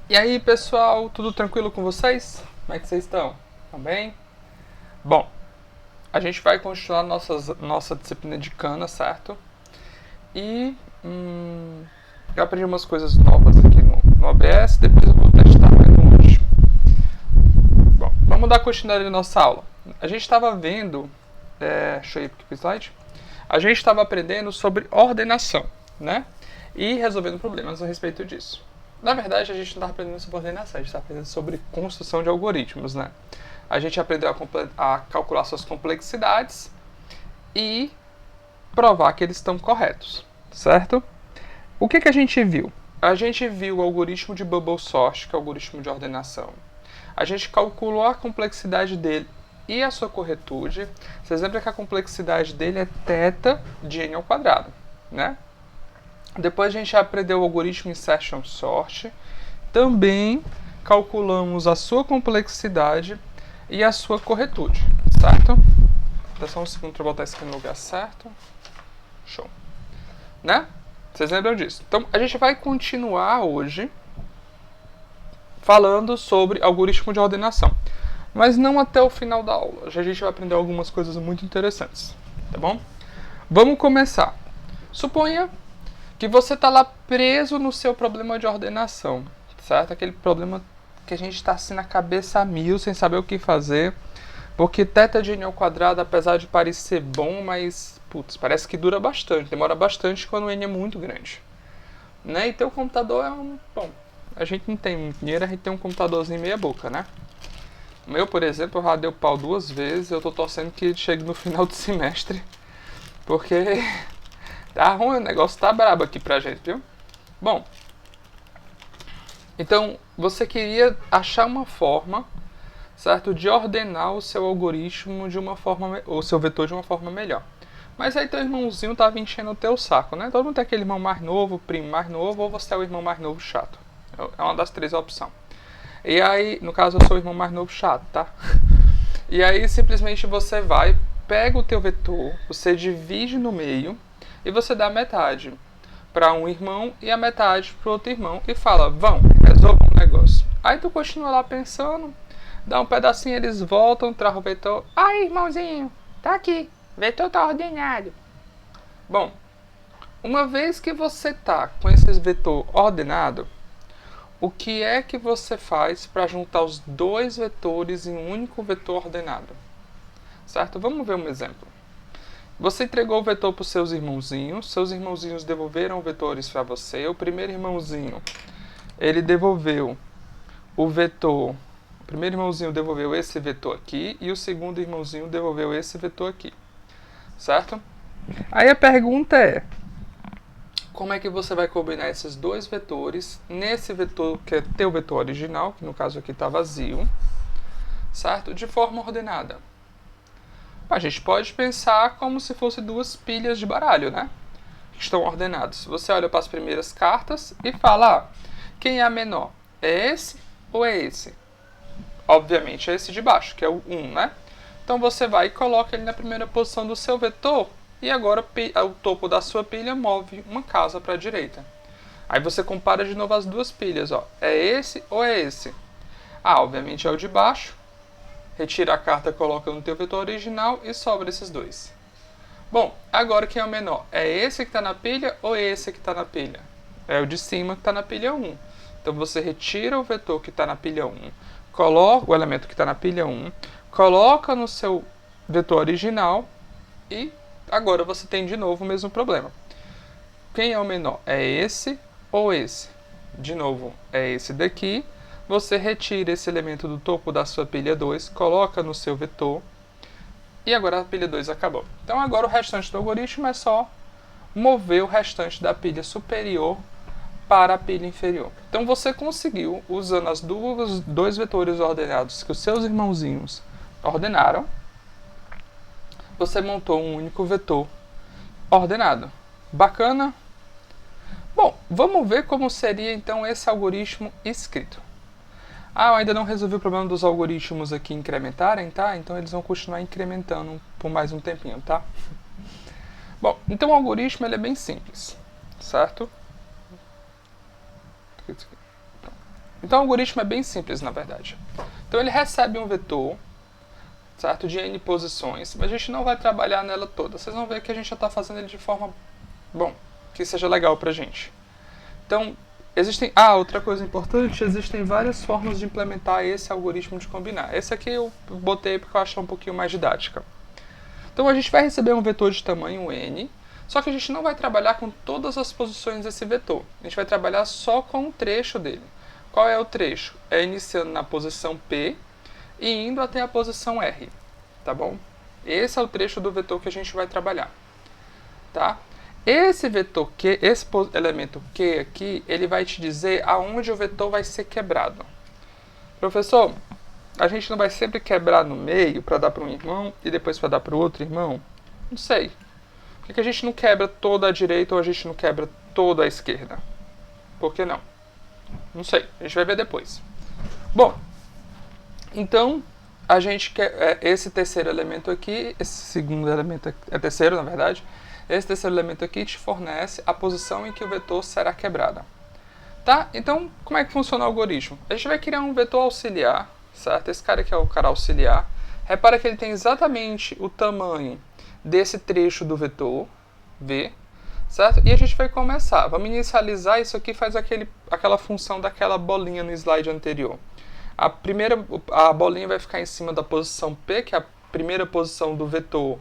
E aí, pessoal, tudo tranquilo com vocês? Como é que vocês estão? Estão bem? Bom, a gente vai continuar nossa disciplina de cana, certo? E eu aprendi umas coisas novas aqui no OBS, depois eu vou testar mais no hoje. Bom, vamos dar continuidade à nossa aula. A gente estava vendo, deixa eu ir para o slide. A gente estava aprendendo sobre ordenação, né? E resolvendo problemas a respeito disso. Na verdade, a gente não estava aprendendo sobre ordenação, a gente estava aprendendo sobre construção de algoritmos, né? A gente aprendeu a calcular suas complexidades e provar que eles estão corretos, certo? O que a gente viu? A gente viu o algoritmo de bubble sort, que é o algoritmo de ordenação. A gente calculou a complexidade dele e a sua corretude. Vocês lembram que a complexidade dele é θ de n ao quadrado, né? Depois a gente aprendeu o algoritmo insertion sort. Também calculamos a sua complexidade e a sua corretude, certo? Dá só um segundo para botar isso aqui no lugar certo. Show. Né? Vocês lembram disso? Então, a gente vai continuar hoje falando sobre algoritmo de ordenação. Mas não até o final da aula. Hoje a gente vai aprender algumas coisas muito interessantes. Tá bom? Vamos começar. Suponha que você está lá preso no seu problema de ordenação, certo? Aquele problema que a gente está assim na cabeça a mil, sem saber o que fazer, porque θ de n ao quadrado, apesar de parecer bom, mas, putz, parece que dura bastante, demora bastante quando n é muito grande, né? E teu computador é bom, a gente não tem muito dinheiro, a gente tem um computadorzinho meia boca, né? O meu, por exemplo, já deu pau 2 vezes, eu tô torcendo que ele chegue no final do semestre, porque tá ruim, o negócio tá brabo aqui pra gente, viu? Bom, então você queria achar uma forma, certo, de ordenar o seu algoritmo de uma forma, ou seu vetor de uma forma melhor. Mas aí teu irmãozinho tava enchendo o teu saco, né? Todo mundo tem aquele irmão mais novo, primo mais novo, ou você é o irmão mais novo chato. É uma das três opções. E aí, no caso, eu sou o irmão mais novo chato, tá? E aí, simplesmente você vai, pega o teu vetor, você divide no meio, e você dá a metade para um irmão e a metade para outro irmão e fala, vão, resolvam um negócio. Aí tu continua lá pensando, dá um pedacinho, eles voltam, traz o vetor. Aí, irmãozinho, tá aqui, o vetor tá ordenado. Bom, uma vez que você tá com esse vetor ordenado, o que é que você faz para juntar os dois vetores em um único vetor ordenado? Certo? Vamos ver um exemplo. Você entregou o vetor para os seus irmãozinhos devolveram vetores para você. O primeiro irmãozinho, ele devolveu o vetor. O primeiro irmãozinho devolveu esse vetor aqui e o segundo irmãozinho devolveu esse vetor aqui. Certo? Aí a pergunta é, como é que você vai combinar esses dois vetores nesse vetor que é teu vetor original, que no caso aqui está vazio, certo? De forma ordenada. A gente pode pensar como se fossem duas pilhas de baralho, né? Que estão ordenados. Você olha para as primeiras cartas e fala, quem é a menor? É esse ou é esse? Obviamente é esse de baixo, que é o 1, né? Então você vai e coloca ele na primeira posição do seu vetor e agora o topo da sua pilha move uma casa para a direita. Aí você compara de novo as duas pilhas, ó. É esse ou é esse? Ah, obviamente é o de baixo. Retira a carta, coloca no teu vetor original e sobra esses dois. Bom, agora quem é o menor? É esse que está na pilha ou é esse que está na pilha? É o de cima que está na pilha 1. Então você retira o vetor que está na pilha 1, coloca o elemento que está na pilha 1, coloca no seu vetor original e agora você tem de novo o mesmo problema. Quem é o menor? É esse ou esse? De novo, é esse daqui. Você retira esse elemento do topo da sua pilha 2, coloca no seu vetor, e agora a pilha 2 acabou. Então agora o restante do algoritmo é só mover o restante da pilha superior para a pilha inferior. Então você conseguiu, usando os dois vetores ordenados que os seus irmãozinhos ordenaram, você montou um único vetor ordenado. Bacana? Bom, vamos ver como seria então esse algoritmo escrito. Ah, eu ainda não resolvi o problema dos algoritmos aqui incrementarem, tá? Então eles vão continuar incrementando por mais um tempinho, tá? Bom, então o algoritmo ele é bem simples, certo? Então o algoritmo é bem simples, na verdade. Então ele recebe um vetor, certo, de n posições, mas a gente não vai trabalhar nela toda. Vocês vão ver que a gente já está fazendo ele de forma, bom, que seja legal pra gente. Então, outra coisa importante, existem várias formas de implementar esse algoritmo de combinar. Esse aqui eu botei porque eu acho um pouquinho mais didática. Então a gente vai receber um vetor de tamanho n, só que a gente não vai trabalhar com todas as posições desse vetor. A gente vai trabalhar só com um trecho dele. Qual é o trecho? É iniciando na posição P e indo até a posição R, tá bom? Esse é o trecho do vetor que a gente vai trabalhar, tá? Esse vetor Q, esse elemento Q aqui, ele vai te dizer aonde o vetor vai ser quebrado. Professor, a gente não vai sempre quebrar no meio para dar para um irmão e depois para dar para o outro irmão? Não sei. Por que a gente não quebra toda a direita ou a gente não quebra toda a esquerda? Por que não? Não sei, a gente vai ver depois. Bom, então a gente quer esse terceiro elemento aqui, esse segundo elemento é terceiro na verdade, esse terceiro elemento aqui te fornece a posição em que o vetor será quebrado. Tá? Então, como é que funciona o algoritmo? A gente vai criar um vetor auxiliar, certo? Esse cara aqui é o cara auxiliar. Repara que ele tem exatamente o tamanho desse trecho do vetor, V, certo? E a gente vai começar. Vamos inicializar isso aqui, faz aquela função daquela bolinha no slide anterior. A bolinha vai ficar em cima da posição P, que é a primeira posição do vetor,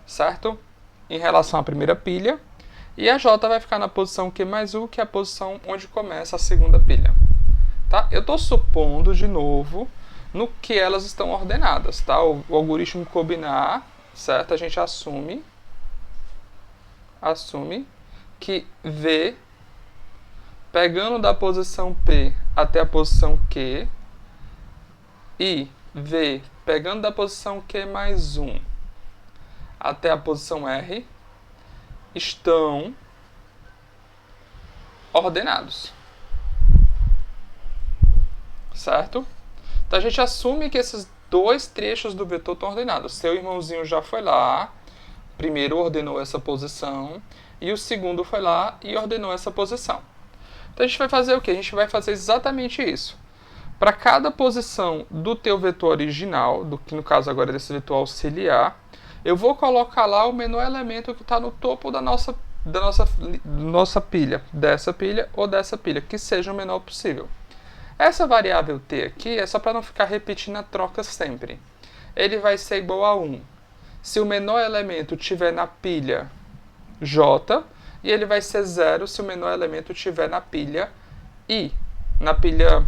certo? Em relação à primeira pilha. E a J vai ficar na posição Q mais U, que é a posição onde começa a segunda pilha. Tá? Eu estou supondo, de novo, no que elas estão ordenadas. Tá? O algoritmo combinar, certo? A gente assume que V, pegando da posição P até a posição Q, e V, pegando da posição Q mais 1 até a posição R, estão ordenados. Certo? Então a gente assume que esses dois trechos do vetor estão ordenados. Seu irmãozinho já foi lá, primeiro ordenou essa posição, e o segundo foi lá e ordenou essa posição. Então a gente vai fazer o quê? A gente vai fazer exatamente isso. Para cada posição do teu vetor original, que no caso agora é desse vetor auxiliar, eu vou colocar lá o menor elemento que está no topo da nossa pilha, dessa pilha ou dessa pilha, que seja o menor possível. Essa variável t aqui é só para não ficar repetindo a troca sempre. Ele vai ser igual a 1 se o menor elemento estiver na pilha J, e ele vai ser 0 se o menor elemento estiver na pilha I, na pilha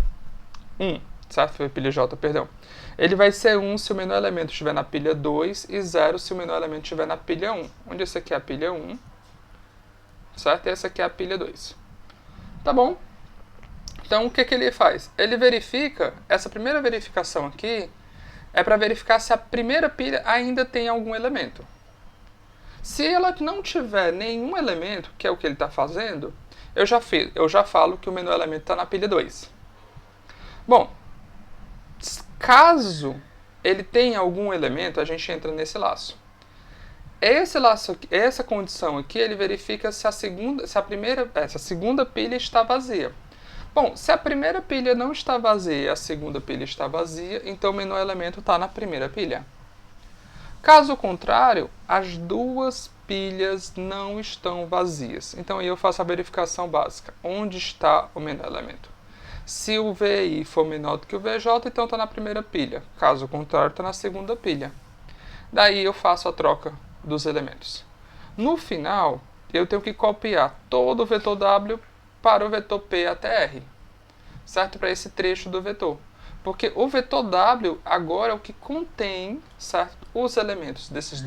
1, certo? Foi pilha J, perdão. Ele vai ser 1 se o menor elemento estiver na pilha 2 e 0 se o menor elemento estiver na pilha 1. Onde esse aqui é a pilha 1, certo? E essa aqui é a pilha 2. Tá bom? Então, o que ele faz? Ele verifica, essa primeira verificação aqui, é para verificar se a primeira pilha ainda tem algum elemento. Se ela não tiver nenhum elemento, que é o que ele está fazendo, eu já falo que o menor elemento está na pilha 2. Bom, caso ele tenha algum elemento, a gente entra nesse laço. Essa condição aqui, ele verifica se a segunda pilha está vazia. Bom, se a primeira pilha não está vazia e a segunda pilha está vazia, então o menor elemento está na primeira pilha. Caso contrário, as duas pilhas não estão vazias. Então aí eu faço a verificação básica. Onde está o menor elemento? Se o VI for menor do que o VJ, então está na primeira pilha. Caso contrário, está na segunda pilha. Daí eu faço a troca dos elementos. No final, eu tenho que copiar todo o vetor W para o vetor P até R, certo? Para esse trecho do vetor. Porque o vetor W agora é o que contém, certo, os elementos dessas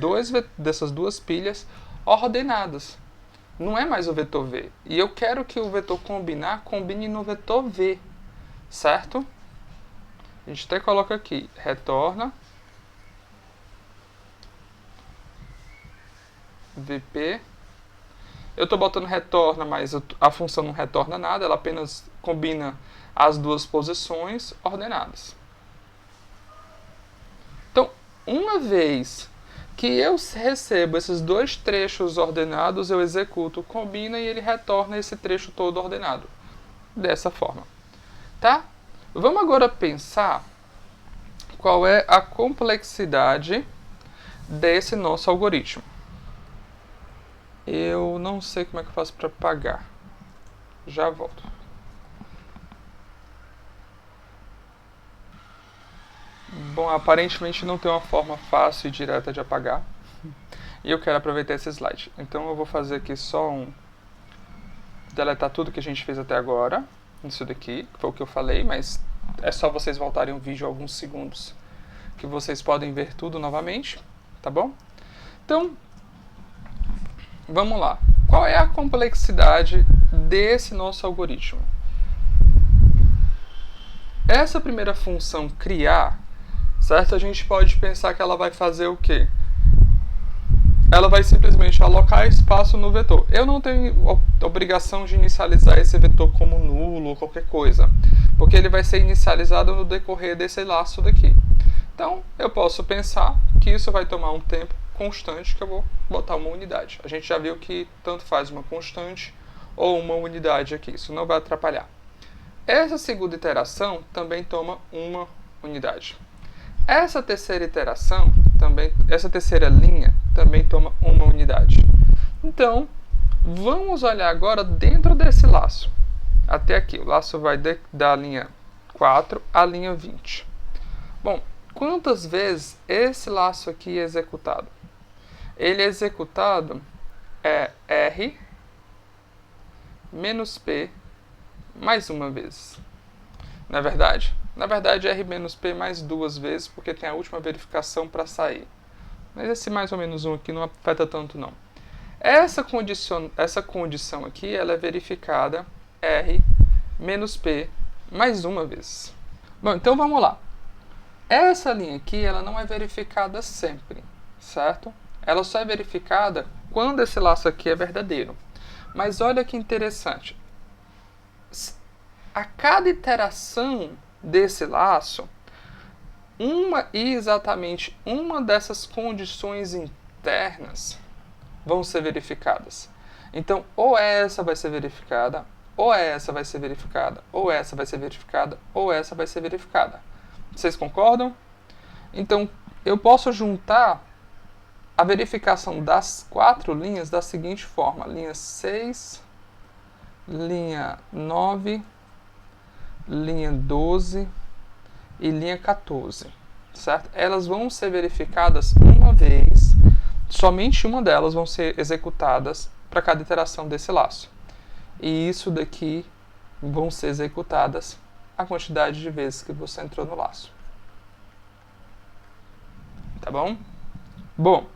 duas pilhas ordenadas. Não é mais o vetor V. E eu quero que o vetor combinar combine no vetor V, certo? A gente até coloca aqui, retorna VP. Eu estou botando retorna, mas a função não retorna nada, ela apenas combina as duas posições ordenadas. Então, uma vez que eu recebo esses dois trechos ordenados, eu executo combina e ele retorna esse trecho todo ordenado. Dessa forma. Tá? Vamos agora pensar qual é a complexidade desse nosso algoritmo. Eu não sei como é que eu faço para apagar. Já volto. Bom, aparentemente não tem uma forma fácil e direta de apagar. E eu quero aproveitar esse slide. Então eu vou fazer aqui só deletar tudo que a gente fez até agora. Isso daqui, que foi o que eu falei, mas é só vocês voltarem o vídeo alguns segundos que vocês podem ver tudo novamente, tá bom? Então, vamos lá. Qual é a complexidade desse nosso algoritmo? Essa primeira função criar, certo? A gente pode pensar que ela vai fazer o quê? Ela vai simplesmente alocar espaço no vetor. Eu não tenho obrigação de inicializar esse vetor como nulo ou qualquer coisa, porque ele vai ser inicializado no decorrer desse laço daqui. Então, eu posso pensar que isso vai tomar um tempo constante, que eu vou botar uma unidade. A gente já viu que tanto faz uma constante ou uma unidade aqui, isso não vai atrapalhar. Essa segunda iteração também toma uma unidade. Essa terceira iteração, essa terceira linha, também toma uma unidade. Então, vamos olhar agora dentro desse laço. Até aqui, o laço vai da linha 4 à linha 20. Bom, quantas vezes esse laço aqui é executado? Ele é executado R menos P mais uma vez. Não é verdade? Na verdade, R menos P mais duas vezes, porque tem a última verificação para sair. Mas esse mais ou menos um aqui não afeta tanto não. Essa condição aqui, ela é verificada R menos P mais uma vez. Bom, então vamos lá. Essa linha aqui, ela não é verificada sempre, certo? Ela só é verificada quando esse laço aqui é verdadeiro. Mas olha que interessante. A cada iteração desse laço, exatamente uma dessas condições internas vão ser verificadas. Então, ou essa vai ser verificada, ou essa vai ser verificada, ou essa vai ser verificada, ou essa vai ser verificada. Vocês concordam? Então, eu posso juntar a verificação das 4 linhas da seguinte forma: linha 6, linha 9, linha 12 e linha 14, certo? Elas vão ser verificadas uma vez, somente uma delas vão ser executadas para cada iteração desse laço. E isso daqui vão ser executadas a quantidade de vezes que você entrou no laço. Tá bom? Bom,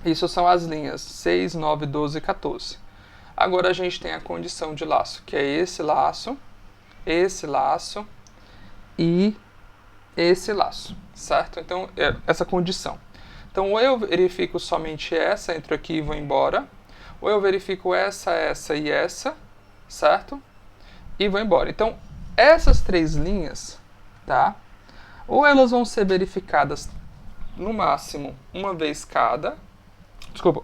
isso são as linhas 6, 9, 12 e 14. Agora a gente tem a condição de laço, que é esse laço e esse laço, certo? Então, essa condição. Então, ou eu verifico somente essa, entro aqui e vou embora, ou eu verifico essa e essa, certo? E vou embora. Então, essas 3 linhas, tá? Ou elas vão ser verificadas no máximo uma vez cada,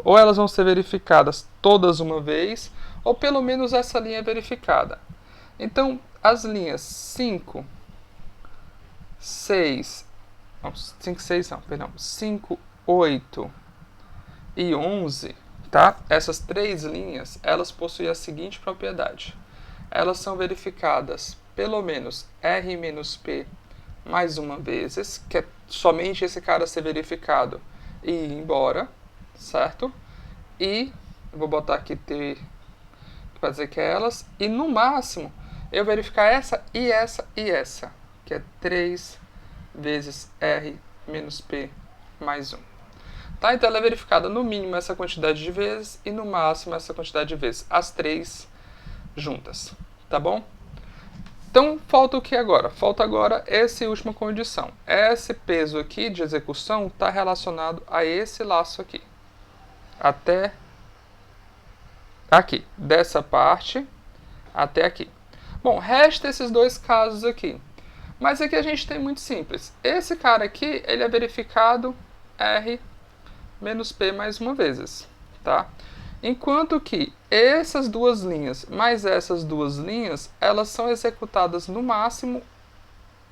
ou elas vão ser verificadas todas uma vez, ou pelo menos essa linha é verificada. Então, as linhas 5, 6, 8 e 11, tá? Essas 3 linhas, elas possuem a seguinte propriedade. Elas são verificadas pelo menos R menos P mais uma vez, que é somente esse cara ser verificado e ir embora, certo? E eu vou botar aqui T para dizer que é elas, e no máximo eu verificar essa e essa e essa, que é 3 vezes R menos P mais 1. Tá? Então ela é verificada no mínimo essa quantidade de vezes e no máximo essa quantidade de vezes, as 3 juntas, tá bom? Então falta o que agora? Falta agora essa última condição. Esse peso aqui de execução está relacionado a esse laço aqui, até aqui, dessa parte até aqui. Bom, resta esses 2 casos aqui. Mas aqui a gente tem muito simples. Esse cara aqui, ele é verificado R menos P mais uma vezes, tá? Enquanto que essas 2 linhas mais essas 2 linhas, elas são executadas no máximo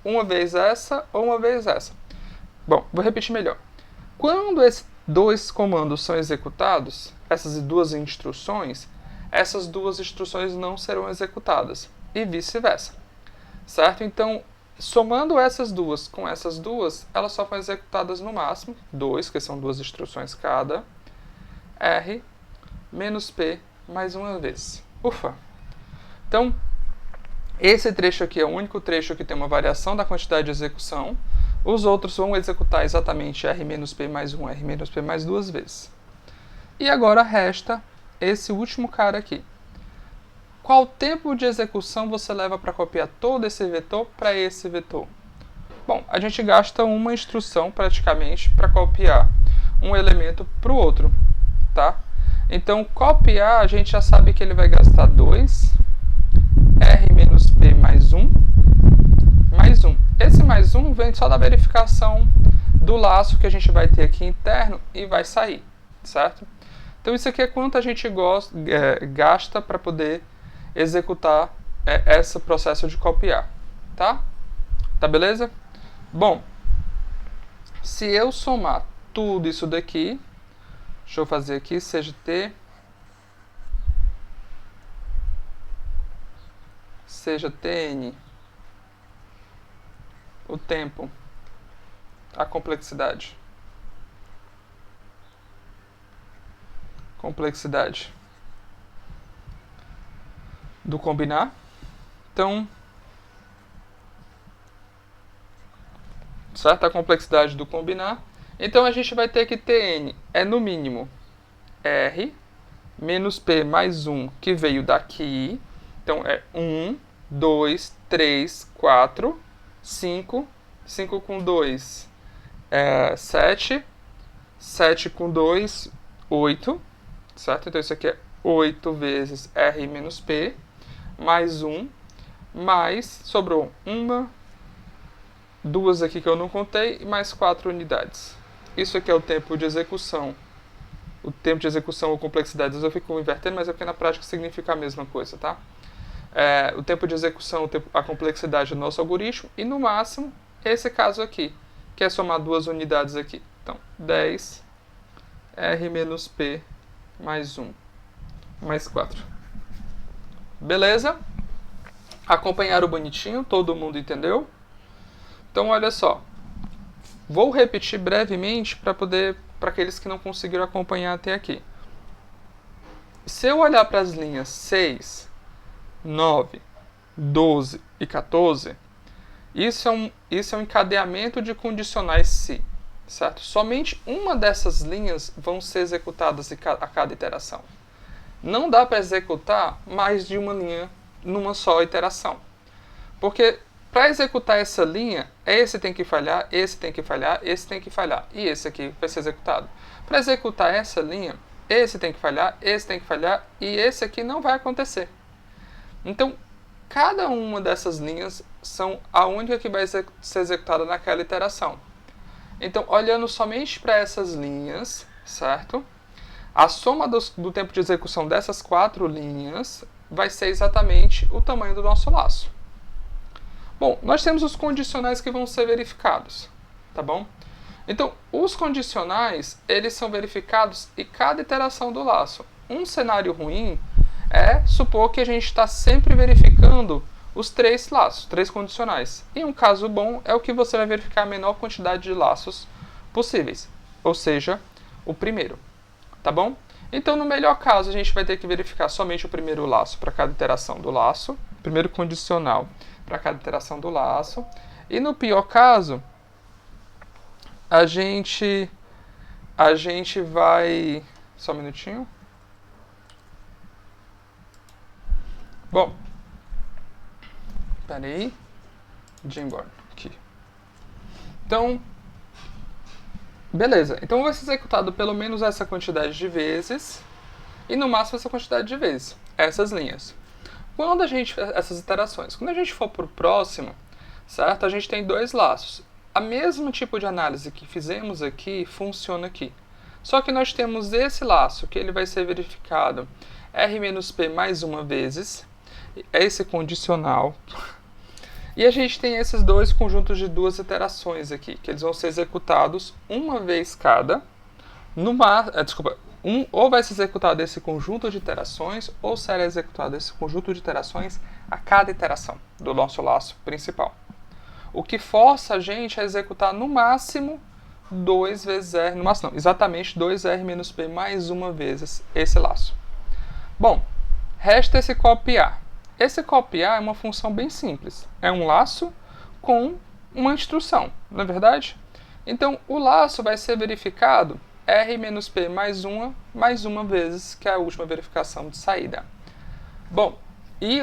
uma vez essa ou uma vez essa. Bom, vou repetir melhor. Quando esses dois comandos são executados, essas duas instruções, essas duas instruções não serão executadas e vice-versa, certo? Então, somando essas duas com essas duas, elas só foram executadas no máximo 2, que são duas instruções cada, R menos P mais uma vez. Ufa! Então, esse trecho aqui é o único trecho que tem uma variação da quantidade de execução. Os outros vão executar exatamente R menos P mais 1, R menos P mais 2 vezes. E agora resta esse último cara aqui. Qual tempo de execução você leva para copiar todo esse vetor para esse vetor? Bom, a gente gasta uma instrução praticamente para copiar um elemento para o outro, tá? Então, copiar, a gente já sabe que ele vai gastar 2, R menos P mais 1, mais 1. Esse mais 1 vem só da verificação do laço que a gente vai ter aqui interno e vai sair, certo? Então, isso aqui é quanto a gente gasta para poder executar esse processo de copiar, tá? Tá beleza? Bom, se eu somar tudo isso daqui, deixa eu fazer aqui, seja T, seja Tn, o tempo, a complexidade do combinar. Então, certo? A complexidade do combinar. Então, a gente vai ter que Tn é no mínimo R menos P mais 1, que veio daqui. Então, é 1, 2, 3, 4, 5. 5 com 2 é 7. 7 com 2, 8. Certo? Então, isso aqui é 8 vezes R menos P mais 1. Mais, sobrou uma, duas aqui que eu não contei, e mais 4 unidades. Isso aqui é o tempo de execução. O tempo de execução ou complexidade, eu fico invertendo, mas é porque na prática significa a mesma coisa, tá? O tempo de execução, a complexidade do nosso algoritmo, e no máximo, esse caso aqui, que é somar duas unidades aqui. Então, 10, R menos P mais 1, mais 4. Beleza? Acompanharam bonitinho? Todo mundo entendeu? Então, olha só. Vou repetir brevemente para aqueles que não conseguiram acompanhar até aqui. Se eu olhar para as linhas 6, 9, 12 e 14, isso é um encadeamento de condicionais se, certo? Somente uma dessas linhas vão ser executadas a cada iteração. Não dá para executar mais de uma linha numa só iteração. Porque para executar essa linha, esse tem que falhar, esse tem que falhar, esse tem que falhar, e esse aqui vai ser executado. Para executar essa linha, esse tem que falhar, esse tem que falhar, e esse aqui não vai acontecer. Então, cada uma dessas linhas são a única que vai ser executada naquela iteração. Então, olhando somente para essas linhas, certo? A soma do tempo de execução dessas 4 linhas vai ser exatamente o tamanho do nosso laço. Bom, nós temos os condicionais que vão ser verificados, tá bom? Então, os condicionais, eles são verificados em cada iteração do laço. Um cenário ruim é supor que a gente está sempre verificando os 3 laços, 3 condicionais. E um caso bom é o que você vai verificar a menor quantidade de laços possíveis, ou seja, o primeiro, tá bom? Então, no melhor caso, a gente vai ter que verificar somente o primeiro laço para cada iteração do laço, primeiro condicional para cada iteração do laço. E no pior caso, a gente vai... Só um minutinho. Bom, peraí, Jimborn, aqui. Então, beleza. Então vai ser executado pelo menos essa quantidade de vezes e no máximo essa quantidade de vezes, essas linhas. Essas iterações, quando a gente for para o próximo, certo? A gente tem 2 laços. A mesmo tipo de análise que fizemos aqui funciona aqui. Só que nós temos esse laço que ele vai ser verificado R menos P mais uma vezes, esse condicional. E a gente tem esses dois conjuntos de duas iterações aqui, que eles vão ser executados uma vez cada, ou vai ser executado esse conjunto de iterações, ou será executado esse conjunto de iterações a cada iteração do nosso laço principal. O que força a gente a executar no máximo 2 vezes R, no máximo não, exatamente 2R menos P mais uma vez esse laço. Bom, resta esse copiar. Esse copiar é uma função bem simples. É um laço com uma instrução, não é verdade? Então, o laço vai ser verificado R menos P mais uma vezes, que é a última verificação de saída. Bom, e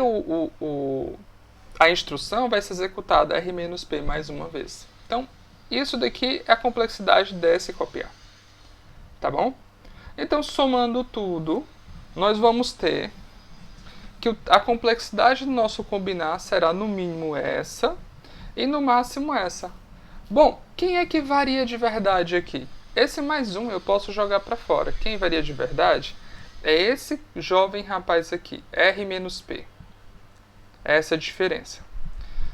a instrução vai ser executada R menos P mais uma vez. Então, isso daqui é a complexidade desse copiar. Tá bom? Então, somando tudo, nós vamos ter que a complexidade do nosso combinar será no mínimo essa e no máximo essa. Bom, quem é que varia de verdade aqui? Esse mais um eu posso jogar para fora. Quem varia de verdade é esse jovem rapaz aqui, R menos P. Essa é a diferença.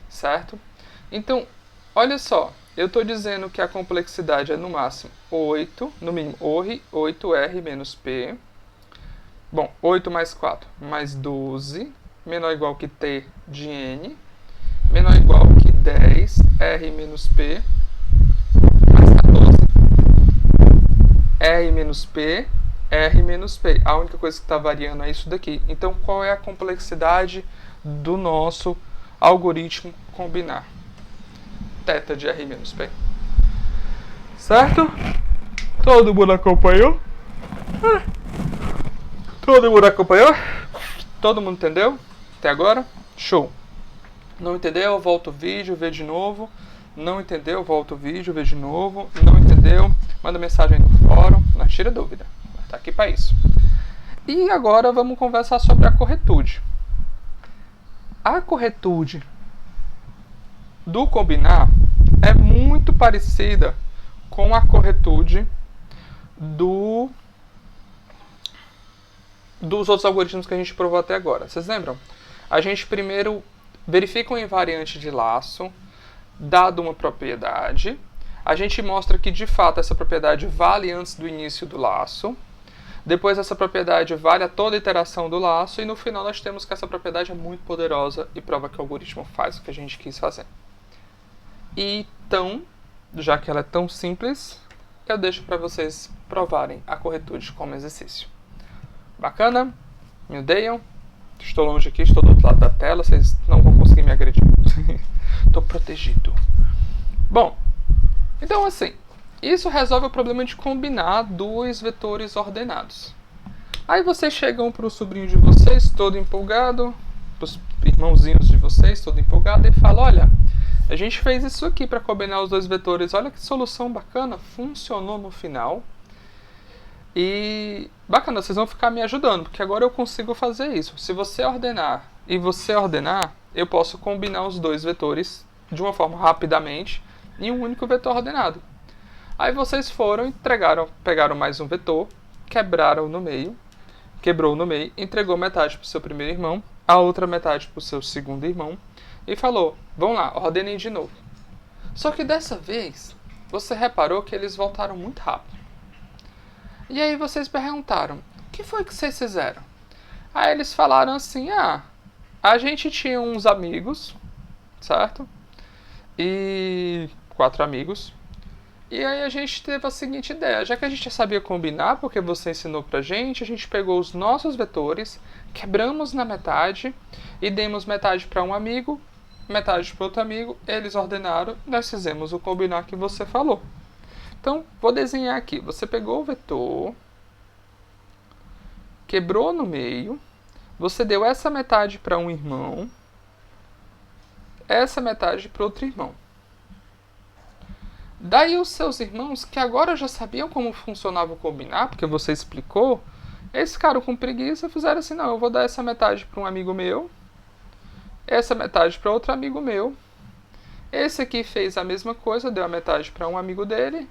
Certo? Então, olha só. Eu estou dizendo que a complexidade é no máximo 8, no mínimo 8R menos P. Bom, 8 mais 4 mais 12, menor ou igual que T de N, menor ou igual que 10, R menos P, mais 14, R menos P, R menos P. A única coisa que está variando é isso daqui. Então, qual é a complexidade do nosso algoritmo combinar? Θ de R menos P. Certo? Todo mundo acompanhou? Todo mundo acompanhou? Todo mundo entendeu? Até agora? Show! Não entendeu? Volta o vídeo, vê de novo. Não entendeu? Volta o vídeo, vê de novo. Não entendeu? Manda mensagem no fórum. Não tira dúvida. Tá aqui para isso. E agora vamos conversar sobre a corretude. A corretude do combinar é muito parecida com a corretude dos outros algoritmos que a gente provou até agora. Vocês lembram? A gente primeiro verifica uma invariante de laço, dado uma propriedade. A gente mostra que, de fato, essa propriedade vale antes do início do laço. Depois, essa propriedade vale a toda a iteração do laço. E, no final, nós temos que essa propriedade é muito poderosa e prova que o algoritmo faz o que a gente quis fazer. Então, já que ela é tão simples, eu deixo para vocês provarem a corretude como exercício. Bacana? Me odeiam? Estou longe aqui, estou do outro lado da tela, vocês não vão conseguir me agredir. Estou protegido. Bom, então assim, isso resolve o problema de combinar dois vetores ordenados. Aí vocês chegam para o sobrinho de vocês, todo empolgado, para os irmãozinhos de vocês, todo empolgado, e falam: olha, a gente fez isso aqui para combinar os dois vetores, olha que solução bacana, funcionou no final. E bacana, vocês vão ficar me ajudando, porque agora eu consigo fazer isso. Se você ordenar e você ordenar, eu posso combinar os dois vetores de uma forma rapidamente em um único vetor ordenado. Aí vocês foram, pegaram mais um vetor, quebrou no meio, entregou metade para o seu primeiro irmão, a outra metade para o seu segundo irmão, e falou: vão lá, ordenem de novo. Só que dessa vez, você reparou que eles voltaram muito rápido. E aí vocês perguntaram: o que foi que vocês fizeram? Aí eles falaram assim: a gente tinha uns amigos, certo? E 4 amigos. E aí a gente teve a seguinte ideia: já que a gente sabia combinar, porque você ensinou pra gente, a gente pegou os nossos vetores, quebramos na metade e demos metade para um amigo, metade para outro amigo, eles ordenaram, nós fizemos o combinar que você falou. Então, vou desenhar aqui. Você pegou o vetor, quebrou no meio, você deu essa metade para um irmão, essa metade para outro irmão. Daí os seus irmãos, que agora já sabiam como funcionava o combinar, porque você explicou, eles ficaram com preguiça e fizeram assim: não, eu vou dar essa metade para um amigo meu, essa metade para outro amigo meu. Esse aqui fez a mesma coisa, deu a metade para um amigo dele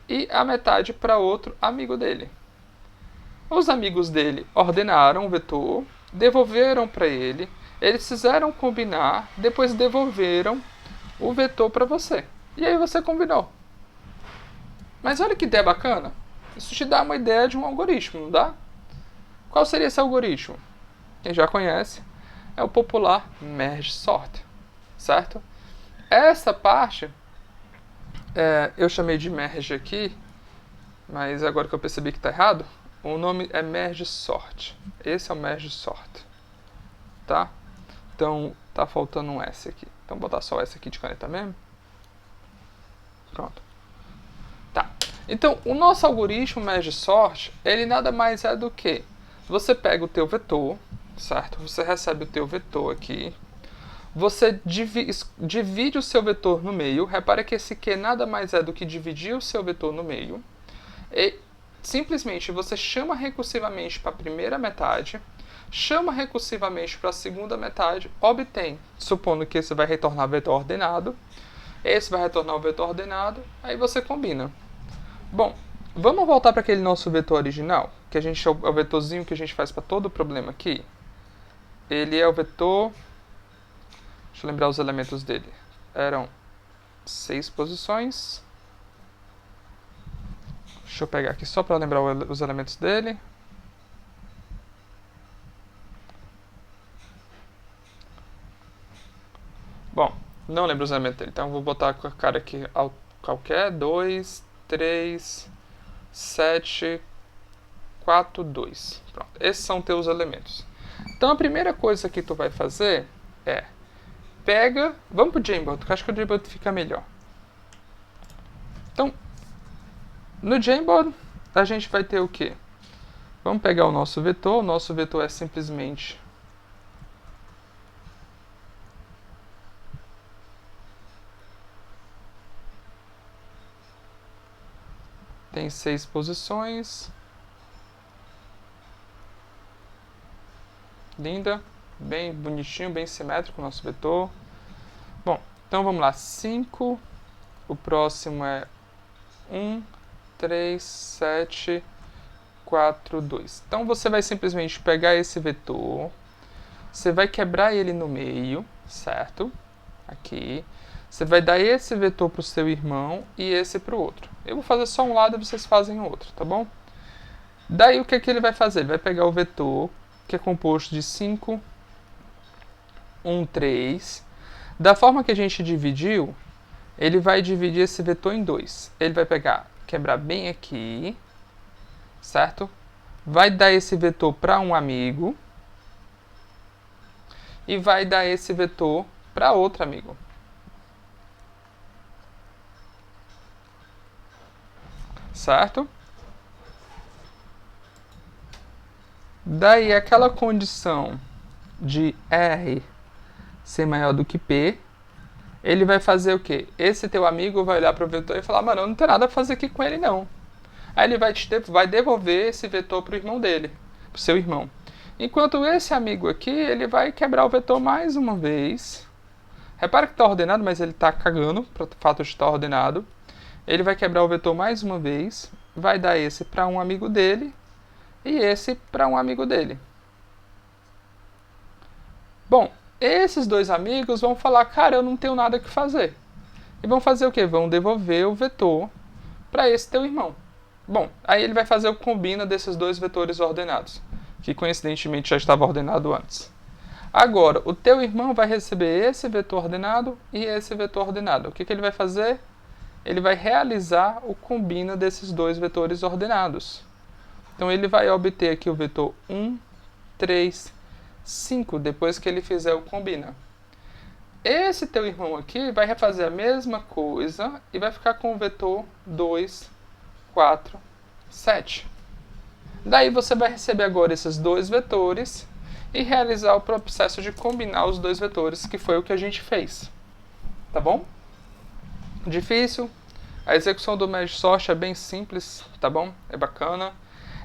e a metade para outro amigo dele. Os amigos dele ordenaram o vetor, devolveram para ele, Eles fizeram combinar, depois devolveram o vetor para você. E aí você combinou. Mas olha que ideia bacana. Isso te dá uma ideia de um algoritmo, não dá? Qual seria esse algoritmo? Quem já conhece, é o popular Merge Sort, certo? Essa parte, eu chamei de Merge aqui, mas agora que eu percebi que está errado, o nome é Merge Sort. Esse é o Merge Sort, tá? Então, tá faltando um S aqui. Então, vou botar só o S aqui de caneta mesmo. Pronto. Tá. Então, o nosso algoritmo Merge Sort, ele nada mais é do que você pega o teu vetor, certo? Você recebe o teu vetor aqui. Você divide o seu vetor no meio. Repara que esse Q nada mais é do que dividir o seu vetor no meio. E simplesmente você chama recursivamente para a primeira metade, chama recursivamente para a segunda metade, obtém, supondo que esse vai retornar vetor ordenado, esse vai retornar o vetor ordenado, aí você combina. Bom, vamos voltar para aquele nosso vetor original, que é o vetorzinho que a gente faz para todo o problema aqui. Ele é o vetor... Deixa eu lembrar os elementos dele. Eram 6 posições. Deixa eu pegar aqui só para lembrar os elementos dele. Bom, não lembro os elementos dele, então vou botar com a cara aqui qualquer. 2, 3, 7, 4, 2. Pronto, esses são teus elementos. Então a primeira coisa que tu vai fazer é pega... Vamos pro Jamboard, que eu acho que o Jamboard fica melhor. Então, no Jamboard, a gente vai ter o quê? Vamos pegar o nosso vetor. O nosso vetor é simplesmente... Tem 6 posições. Linda. Bem bonitinho, bem simétrico o nosso vetor. Bom, então vamos lá. 5. O próximo é 1, 3, 7, 4, 2. Então você vai simplesmente pegar esse vetor. Você vai quebrar ele no meio, certo? Aqui. Você vai dar esse vetor para o seu irmão e esse para o outro. Eu vou fazer só um lado e vocês fazem o outro, tá bom? Daí o que, que ele vai fazer? Ele vai pegar o vetor, que é composto de 5, 1, 3. Da forma que a gente dividiu, ele vai dividir esse vetor em 2. Ele vai pegar, quebrar bem aqui, certo? Vai dar esse vetor para um amigo e vai dar esse vetor para outro amigo. Certo? Daí aquela condição de R ser maior do que P, ele vai fazer o quê? Esse teu amigo vai olhar para o vetor e falar, mano, eu não tenho nada a fazer aqui com ele não. Aí ele vai devolver esse vetor para o irmão dele, para o seu irmão. Enquanto esse amigo aqui, ele vai quebrar o vetor mais uma vez. Repara que está ordenado, mas ele está cagando para o fato de estar ordenado. Ele vai quebrar o vetor mais uma vez, vai dar esse para um amigo dele e esse para um amigo dele. Bom, esses dois amigos vão falar, cara, eu não tenho nada que fazer. E vão fazer o quê? Vão devolver o vetor para esse teu irmão. Bom, aí ele vai fazer o combina desses dois vetores ordenados, que coincidentemente já estava ordenado antes. Agora, o teu irmão vai receber esse vetor ordenado e esse vetor ordenado. O que, que ele vai fazer? Ele vai realizar o combina desses dois vetores ordenados. Então ele vai obter aqui o vetor 1, 3, 5, depois que ele fizer o combina. Esse teu irmão aqui vai refazer a mesma coisa e vai ficar com o vetor 2, 4, 7. Daí você vai receber agora esses dois vetores e realizar o processo de combinar os dois vetores, que foi o que a gente fez. Tá bom? Difícil. A execução do Merge Sort é bem simples, tá bom? É bacana.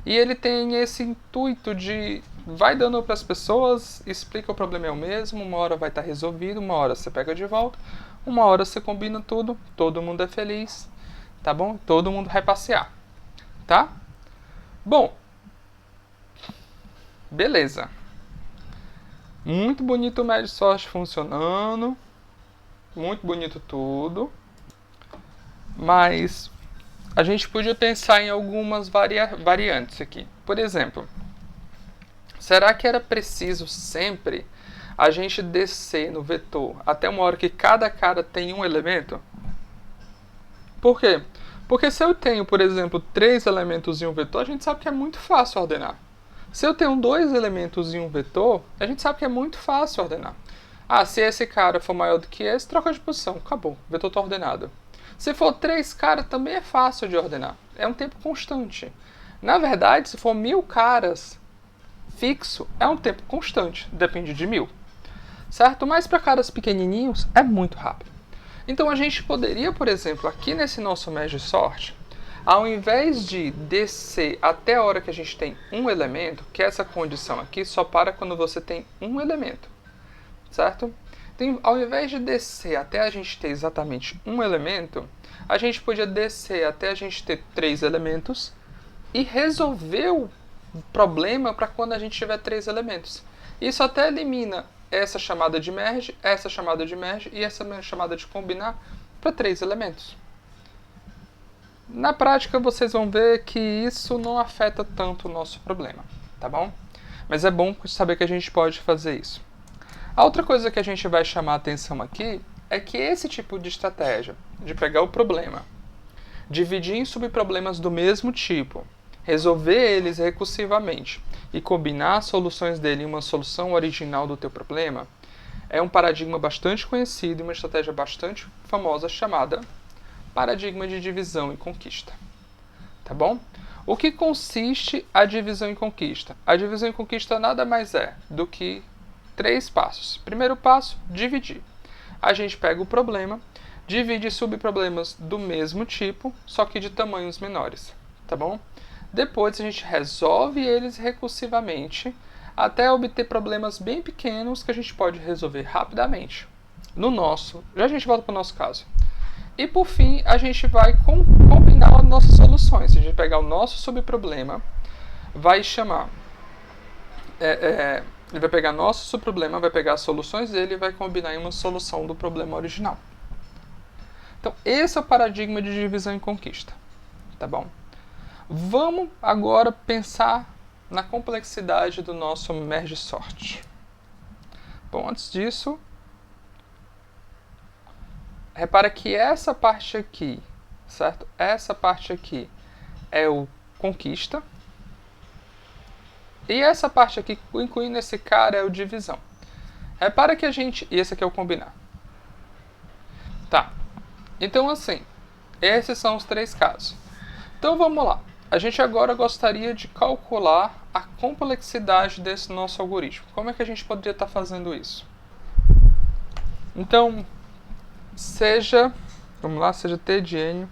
E ele tem esse intuito de vai dando para as pessoas, explica o problema é o mesmo, uma hora vai estar resolvido, uma hora você pega de volta, uma hora você combina tudo, todo mundo é feliz, tá bom? Todo mundo vai passear, tá? Bom, beleza. Muito bonito o merge sort funcionando. Muito bonito tudo. Mas a gente podia pensar em algumas variantes aqui. Por exemplo, será que era preciso sempre a gente descer no vetor até uma hora que cada cara tem um elemento? Por quê? Porque se eu tenho, por exemplo, 3 elementos em um vetor, a gente sabe que é muito fácil ordenar. Se eu tenho 2 elementos em um vetor, a gente sabe que é muito fácil ordenar. Ah, se esse cara for maior do que esse, troca de posição. Acabou. O vetor está ordenado. Se for 3 caras, também é fácil de ordenar. É um tempo constante. Na verdade, se for 1000 caras fixo, é um tempo constante. Depende de 1000. Certo? Mas para caras pequenininhos, é muito rápido. Então a gente poderia, por exemplo, aqui nesse nosso merge sort, ao invés de descer até a hora que a gente tem um elemento, que essa condição aqui só para quando você tem um elemento, certo? Então, ao invés de descer até a gente ter exatamente um elemento, a gente podia descer até a gente ter 3 elementos e resolver o problema para quando a gente tiver 3 elementos. Isso até elimina essa chamada de merge e essa chamada de combinar para 3 elementos. Na prática, vocês vão ver que isso não afeta tanto o nosso problema, tá bom? Mas é bom saber que a gente pode fazer isso. A outra coisa que a gente vai chamar a atenção aqui é que esse tipo de estratégia, de pegar o problema, dividir em subproblemas do mesmo tipo, resolver eles recursivamente e combinar as soluções dele em uma solução original do teu problema, é um paradigma bastante conhecido e uma estratégia bastante famosa chamada paradigma de divisão e conquista. Tá bom? O que consiste a divisão e conquista? A divisão e conquista nada mais é do que 3 passos. Primeiro passo, dividir. A gente pega o problema, divide subproblemas do mesmo tipo, só que de tamanhos menores. Tá bom? Depois a gente resolve eles recursivamente até obter problemas bem pequenos que a gente pode resolver rapidamente. Já a gente volta para o nosso caso. E por fim, a gente vai combinar as nossas soluções. A gente vai pegar o nosso subproblema, vai chamar... ele vai pegar nosso subproblema, vai pegar as soluções dele e vai combinar em uma solução do problema original. Então, esse é o paradigma de divisão e conquista. Tá bom? Vamos agora pensar na complexidade do nosso merge sort. Bom, antes disso, repara que essa parte aqui, certo? Essa parte aqui é o conquista. E essa parte aqui, incluindo esse cara, é o divisão. Repara que e esse aqui é o combinar. Tá. Então, assim, esses são os 3 casos. Então, vamos lá. A gente agora gostaria de calcular a complexidade desse nosso algoritmo. Como é que a gente poderia estar fazendo isso? Então, seja T de N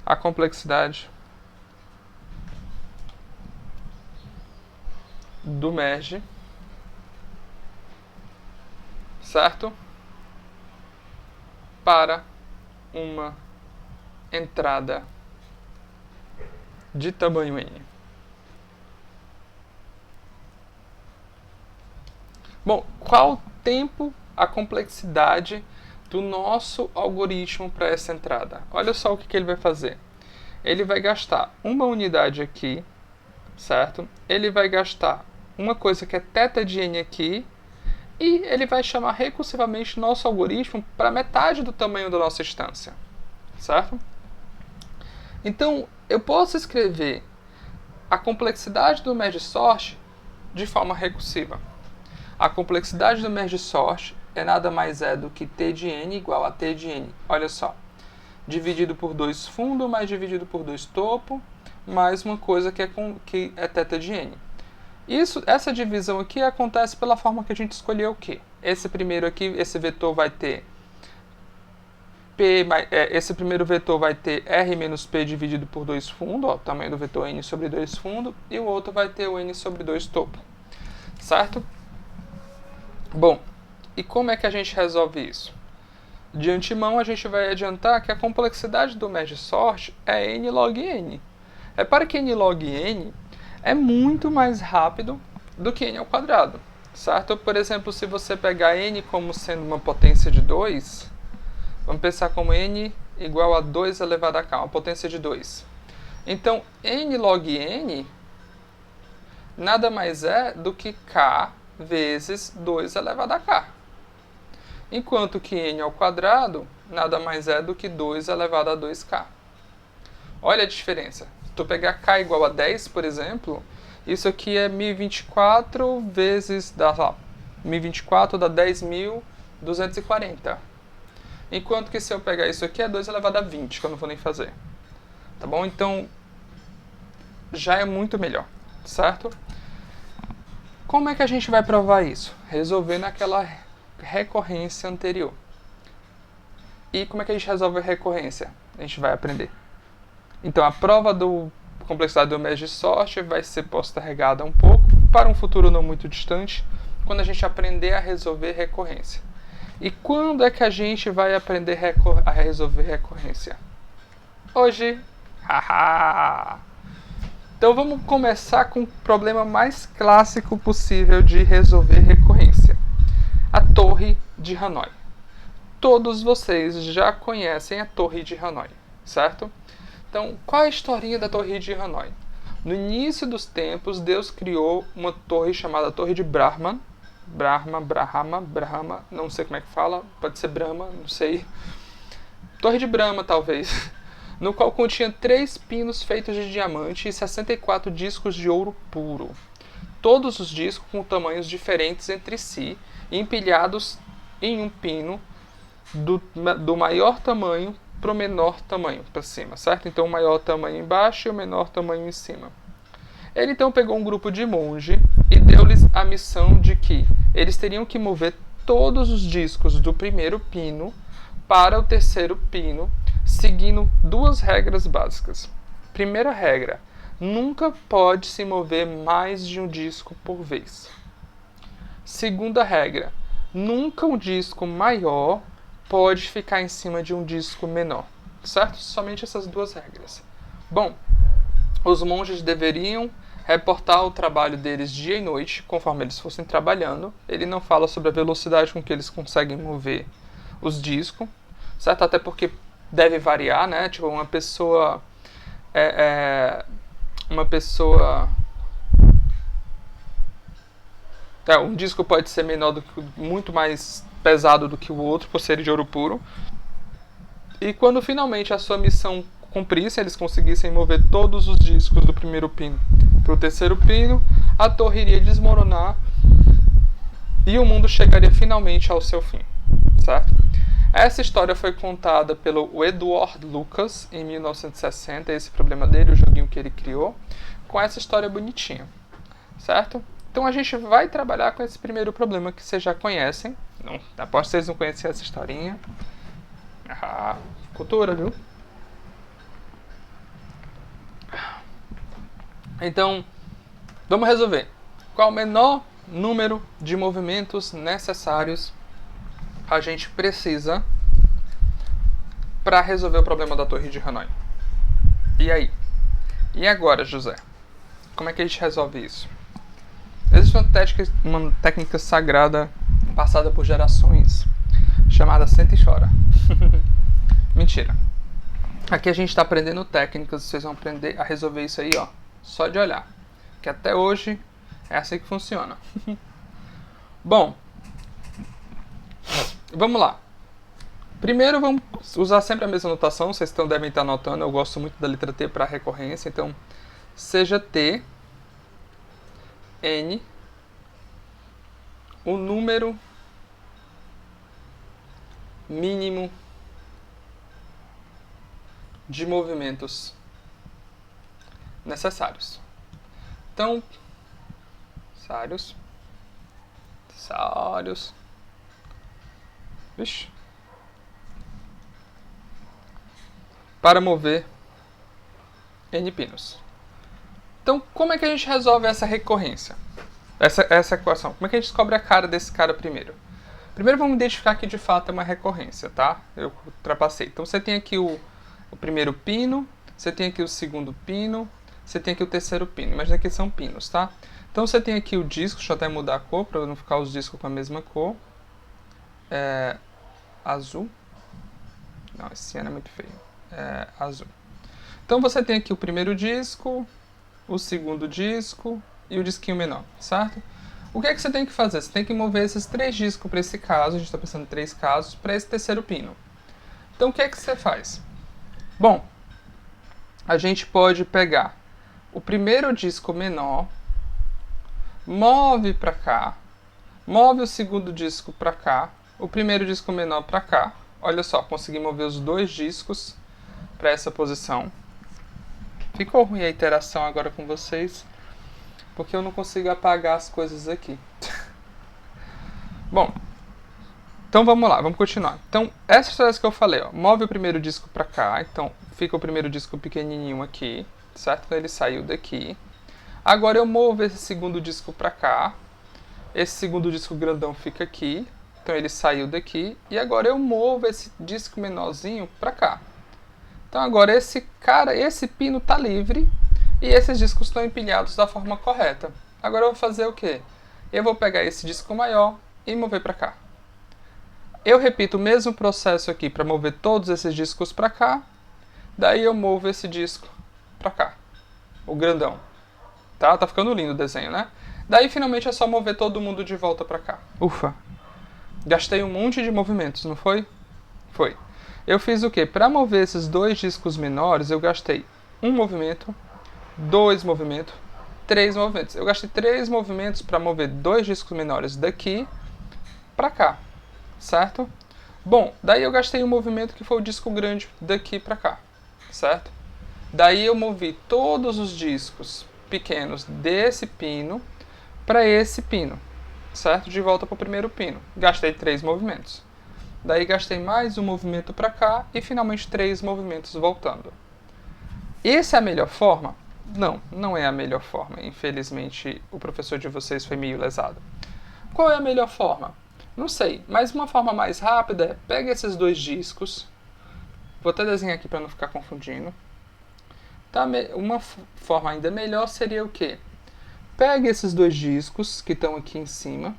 a complexidade do merge, certo? Para uma entrada de tamanho N. Bom, qual tempo a complexidade do nosso algoritmo para essa entrada? Olha só o que ele vai fazer. Ele vai gastar uma unidade aqui, certo? Ele vai gastar uma coisa que é θ de N aqui, e ele vai chamar recursivamente nosso algoritmo para metade do tamanho da nossa instância, certo? Então, eu posso escrever a complexidade do merge sort de forma recursiva. A complexidade do merge sort é nada mais do que T de N igual a T de N. Olha só. Dividido por 2 fundo, mais dividido por 2 topo, mais uma coisa que é θ de N. Essa divisão aqui acontece pela forma que a gente escolheu o quê? Esse primeiro aqui, esse vetor vai ter esse primeiro vetor vai ter R menos P dividido por 2 fundo, ó, o tamanho do vetor N sobre 2 fundo, e o outro vai ter o N sobre 2 topo, certo? Bom, e como é que a gente resolve isso? De antemão, a gente vai adiantar que a complexidade do merge sort é N log N. Repara que N log N é muito mais rápido do que n ao quadrado, certo? Por exemplo, se você pegar n como sendo uma potência de 2, vamos pensar como n igual a 2 elevado a k, uma potência de 2. Então, n log n nada mais é do que k vezes 2 elevado a k. Enquanto que n ao quadrado nada mais é do que 2 elevado a 2k. Olha a diferença. Se tu pegar k igual a 10, por exemplo, isso aqui é 1024 vezes, dá 1024 dá 10.240. Enquanto que se eu pegar isso aqui é 2 elevado a 20, que eu não vou nem fazer. Tá bom? Então, já é muito melhor, certo? Como é que a gente vai provar isso? Resolvendo aquela recorrência anterior. E como é que a gente resolve a recorrência? A gente vai aprender. Então, a prova do complexidade do médio de sorte vai ser postergada um pouco para um futuro não muito distante, quando a gente aprender a resolver recorrência. E quando é que a gente vai aprender a resolver recorrência? Hoje! Haha! Então vamos começar com o problema mais clássico possível de resolver recorrência. A Torre de Hanoi. Todos vocês já conhecem a Torre de Hanoi, certo? Então, qual é a historinha da Torre de Hanoi? No início dos tempos, Deus criou uma torre chamada Torre de Brahma, não sei como é que fala, pode ser Brahma, não sei. Torre de Brahma, talvez. No qual continha 3 pinos feitos de diamante e 64 discos de ouro puro. Todos os discos com tamanhos diferentes entre si, empilhados em um pino do maior tamanho para o menor tamanho para cima, certo? Então o maior tamanho embaixo e o menor tamanho em cima. Ele então pegou um grupo de monge e deu-lhes a missão de que eles teriam que mover todos os discos do primeiro pino para o terceiro pino, seguindo 2 regras básicas. Primeira regra: nunca pode se mover mais de um disco por vez. Segunda regra: nunca um disco maior pode ficar em cima de um disco menor, certo? Somente essas 2 regras. Bom, os monges deveriam reportar o trabalho deles dia e noite, conforme eles fossem trabalhando. Ele não fala sobre a velocidade com que eles conseguem mover os discos, certo? Até porque deve variar, né? Tipo, uma pessoa um disco pode ser menor muito mais pesado do que o outro, por ser de ouro puro. E quando finalmente a sua missão cumprisse, eles conseguissem mover todos os discos do primeiro pino para o terceiro pino, a torre iria desmoronar e o mundo chegaria finalmente ao seu fim, certo? Essa história foi contada pelo Edward Lucas em 1960, esse problema dele, o joguinho que ele criou, com essa história bonitinha, certo? Então a gente vai trabalhar com esse primeiro problema que vocês já conhecem. Não, aposto que vocês não conhecem essa historinha. Ah, cultura, viu? Então, vamos resolver. Qual o menor número de movimentos necessários a gente precisa para resolver o problema da Torre de Hanoi? E aí? E agora, José? Como é que a gente resolve isso? Existe uma técnica sagrada passada por gerações chamada Senta e Chora. Mentira. Aqui a gente está aprendendo técnicas, vocês vão aprender a resolver isso aí, ó, só de olhar. Que até hoje é assim que funciona. Bom, vamos lá. Primeiro vamos usar sempre a mesma notação, vocês devem estar notando, eu gosto muito da letra T para recorrência, então seja T, N, o número mínimo de movimentos necessários. Então, para mover N pinos. Então, como é que a gente resolve essa recorrência? Essa equação. Como é que a gente descobre a cara desse cara primeiro? Primeiro vamos identificar que de fato é uma recorrência, tá? Eu ultrapassei. Então você tem aqui o primeiro pino, você tem aqui o segundo pino, você tem aqui o terceiro pino. Imagina que são pinos, tá? Então você tem aqui o disco, deixa eu até mudar a cor para não ficar os discos com a mesma cor. Azul. Não, esse ano é muito feio. Azul. Então você tem aqui o primeiro disco, o segundo disco e o disquinho menor, certo? O que é que você tem que fazer? Você tem que mover esses 3 discos para esse caso, a gente está pensando em 3 casos, para esse terceiro pino. Então o que é que você faz? Bom, a gente pode pegar o primeiro disco menor, move para cá, move o segundo disco para cá, o primeiro disco menor para cá. Olha só, consegui mover os 2 discos para essa posição. Ficou ruim a interação agora com vocês, porque eu não consigo apagar as coisas aqui. Bom, então vamos lá, vamos continuar. Então, essa história que eu falei, ó, move o primeiro disco para cá, então fica o primeiro disco pequenininho aqui, certo? Então ele saiu daqui. Agora eu movo esse segundo disco para cá, esse segundo disco grandão fica aqui, então ele saiu daqui, e agora eu movo esse disco menorzinho para cá. Então agora esse pino está livre e esses discos estão empilhados da forma correta. Agora eu vou fazer o quê? Eu vou pegar esse disco maior e mover para cá. Eu repito o mesmo processo aqui para mover todos esses discos para cá. Daí eu movo esse disco para cá, o grandão. Tá ficando lindo o desenho, né? Daí finalmente é só mover todo mundo de volta para cá. Ufa! Gastei um monte de movimentos, não foi? Foi. Eu fiz o quê? Para mover esses 2 discos menores, eu gastei um movimento, 2 movimentos, 3 movimentos. Eu gastei 3 movimentos para mover 2 discos menores daqui para cá, certo? Bom, daí eu gastei um movimento que foi o disco grande daqui para cá, certo? Daí eu movi todos os discos pequenos desse pino para esse pino, certo? De volta para o primeiro pino. Gastei 3 movimentos. Daí gastei mais um movimento para cá e finalmente 3 movimentos voltando. Essa é a melhor forma? Não, não é a melhor forma. Infelizmente, o professor de vocês foi meio lesado. Qual é a melhor forma? Não sei, mas uma forma mais rápida é pega esses 2 discos. Vou até desenhar aqui para não ficar confundindo. Tá, uma forma ainda melhor seria o quê? Pega esses 2 discos que estão aqui em cima.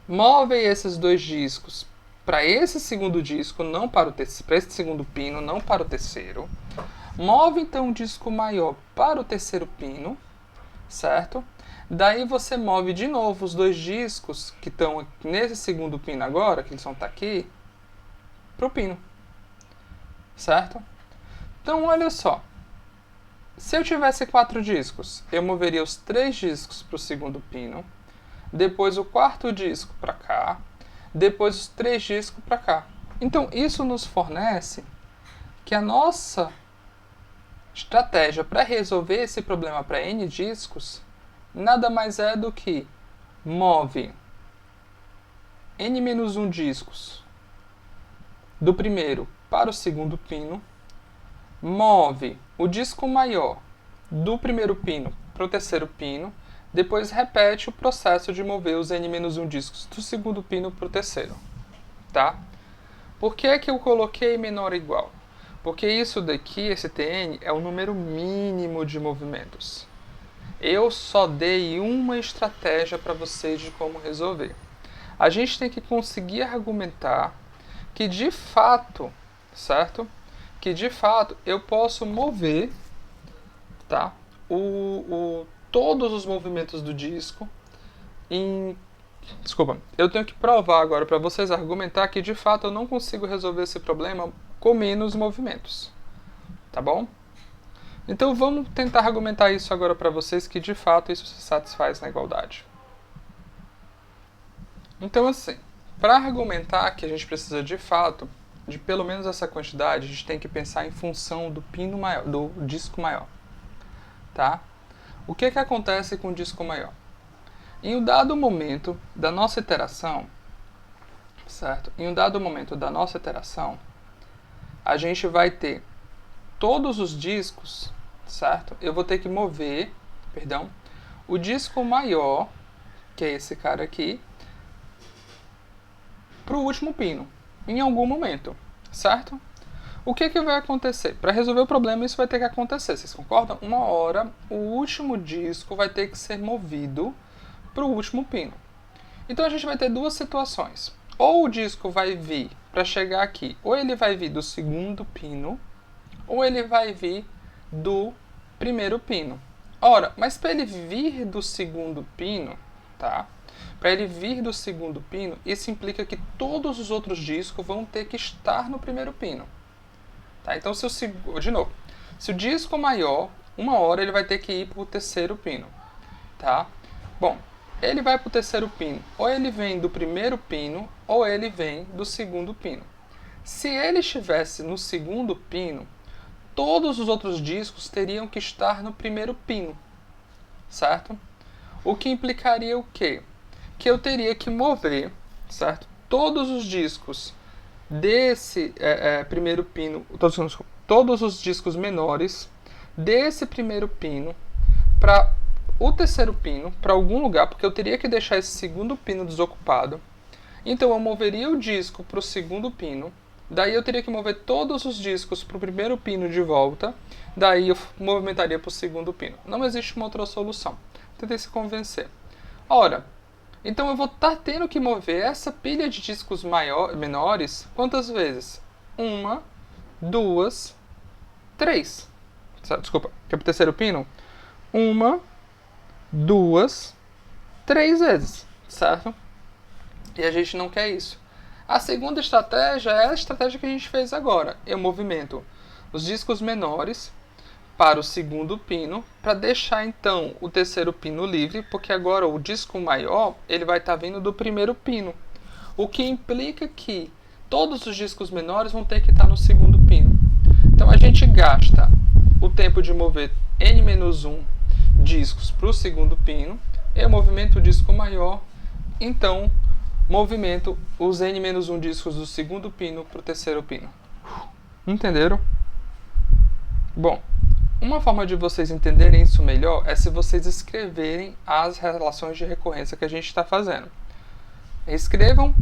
Move esses 2 discos para esse segundo disco, não para para esse segundo pino, não para o terceiro. Move então o disco maior para o terceiro pino, certo? Daí você move de novo os 2 discos que estão nesse segundo pino agora, que eles vão estar aqui, para o pino, certo? Então olha só, se eu tivesse 4 discos, eu moveria os 3 discos para o segundo pino, depois o 4º disco para cá, depois os 3 discos para cá. Então isso nos fornece que a nossa estratégia para resolver esse problema para N discos nada mais é do que move N-1 discos do primeiro para o segundo pino, move o disco maior do primeiro pino para o terceiro pino, depois repete o processo de mover os N-1 discos do segundo pino para o terceiro. Tá? Por que eu coloquei menor ou igual? Porque isso daqui, esse Tn, é o número mínimo de movimentos. Eu só dei uma estratégia para vocês de como resolver. A gente tem que conseguir argumentar que de fato, certo? Que de fato eu posso mover, tá? Todos os movimentos do disco em... Desculpa, eu tenho que provar agora para vocês argumentar que de fato eu não consigo resolver esse problema com menos movimentos, tá bom? Então vamos tentar argumentar isso agora para vocês que de fato isso se satisfaz na igualdade. Então assim, para argumentar que a gente precisa de fato de pelo menos essa quantidade, a gente tem que pensar em função do pino maior, do disco maior, tá? O que acontece com o disco maior? Em um dado momento da nossa iteração, certo? Em um dado momento da nossa iteração, a gente vai ter todos os discos, certo? Eu vou ter que mover, o disco maior, que é esse cara aqui, para o último pino, em algum momento, certo? O que vai acontecer? Para resolver o problema, isso vai ter que acontecer, vocês concordam? Uma hora, o último disco vai ter que ser movido para o último pino. Então a gente vai ter duas situações. Ou o disco vai vir para chegar aqui, ou ele vai vir do segundo pino, ou ele vai vir do primeiro pino. Ora, mas para ele vir do segundo pino, tá? Para ele vir do segundo pino, isso implica que todos os outros discos vão ter que estar no primeiro pino. Tá? Então, se o disco maior, uma hora ele vai ter que ir para o terceiro pino. Tá? Bom, ele vai para o terceiro pino, ou ele vem do primeiro pino, ou ele vem do segundo pino. Se ele estivesse no segundo pino, todos os outros discos teriam que estar no primeiro pino, certo? O que implicaria o quê? Que eu teria que mover, certo? Todos os discos desse primeiro pino, todos os discos menores desse primeiro pino para o terceiro pino, para algum lugar, porque eu teria que deixar esse segundo pino desocupado. Então eu moveria o disco para o segundo pino, daí eu teria que mover todos os discos para o primeiro pino de volta, daí eu movimentaria para o segundo pino. Não existe uma outra solução. Tentei se convencer. Ora, então eu vou estar tendo que mover essa pilha de discos menores quantas vezes? 1, 2, 3. Desculpa, que é pro terceiro pino? 1, 2, 3 vezes, certo? E a gente não quer isso. A segunda estratégia é a estratégia que a gente fez agora. Eu movimento os discos menores para o segundo pino, para deixar então o terceiro pino livre, porque agora o disco maior ele vai estar vindo do primeiro pino, o que implica que todos os discos menores vão ter que estar no segundo pino. Então a gente gasta o tempo de mover n-1 discos para o segundo pino, eu movimento o disco maior, então movimento os n-1 discos do segundo pino para o terceiro pino. Entenderam? Bom, uma forma de vocês entenderem isso melhor é se vocês escreverem as relações de recorrência que a gente está fazendo. Escrevam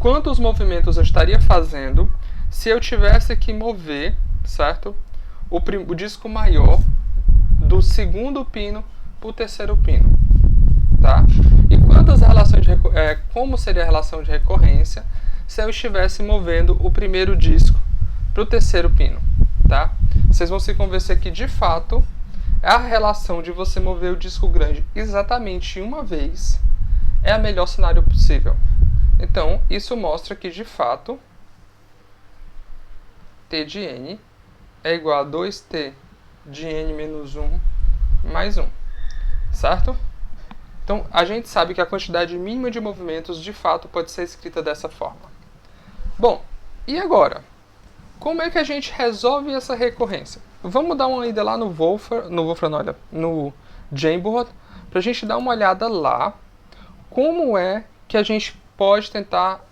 quantos movimentos eu estaria fazendo se eu tivesse que mover, certo? O disco maior do segundo pino para o terceiro pino, tá? E quantas relações como seria a relação de recorrência se eu estivesse movendo o primeiro disco para o terceiro pino, tá? Vocês vão se convencer que, de fato, a relação de você mover o disco grande exatamente uma vez é a melhor cenário possível. Então, isso mostra que, de fato, T de N é igual a 2T de N menos 1 mais 1, certo? Então, a gente sabe que a quantidade mínima de movimentos, de fato, pode ser escrita dessa forma. Bom, e agora? Como é que a gente resolve essa recorrência? Vamos dar uma ida lá no Jamboard, para a gente dar uma olhada lá como é que a gente pode tentar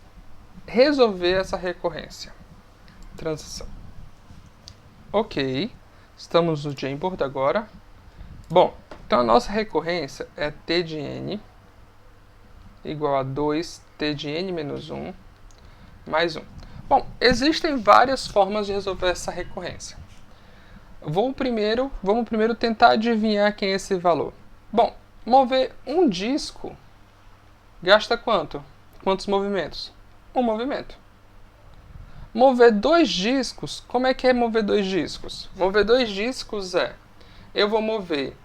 resolver essa recorrência. Transição. Ok, estamos no Jamboard agora. Bom, então a nossa recorrência é T de N igual a 2T de N menos 1 mais 1. Bom, existem várias formas de resolver essa recorrência. Vamos primeiro tentar adivinhar quem é esse valor. Bom, mover um disco gasta quanto? Quantos movimentos? Um movimento. Mover dois discos, como é que é mover dois discos? Mover dois discos eu vou mover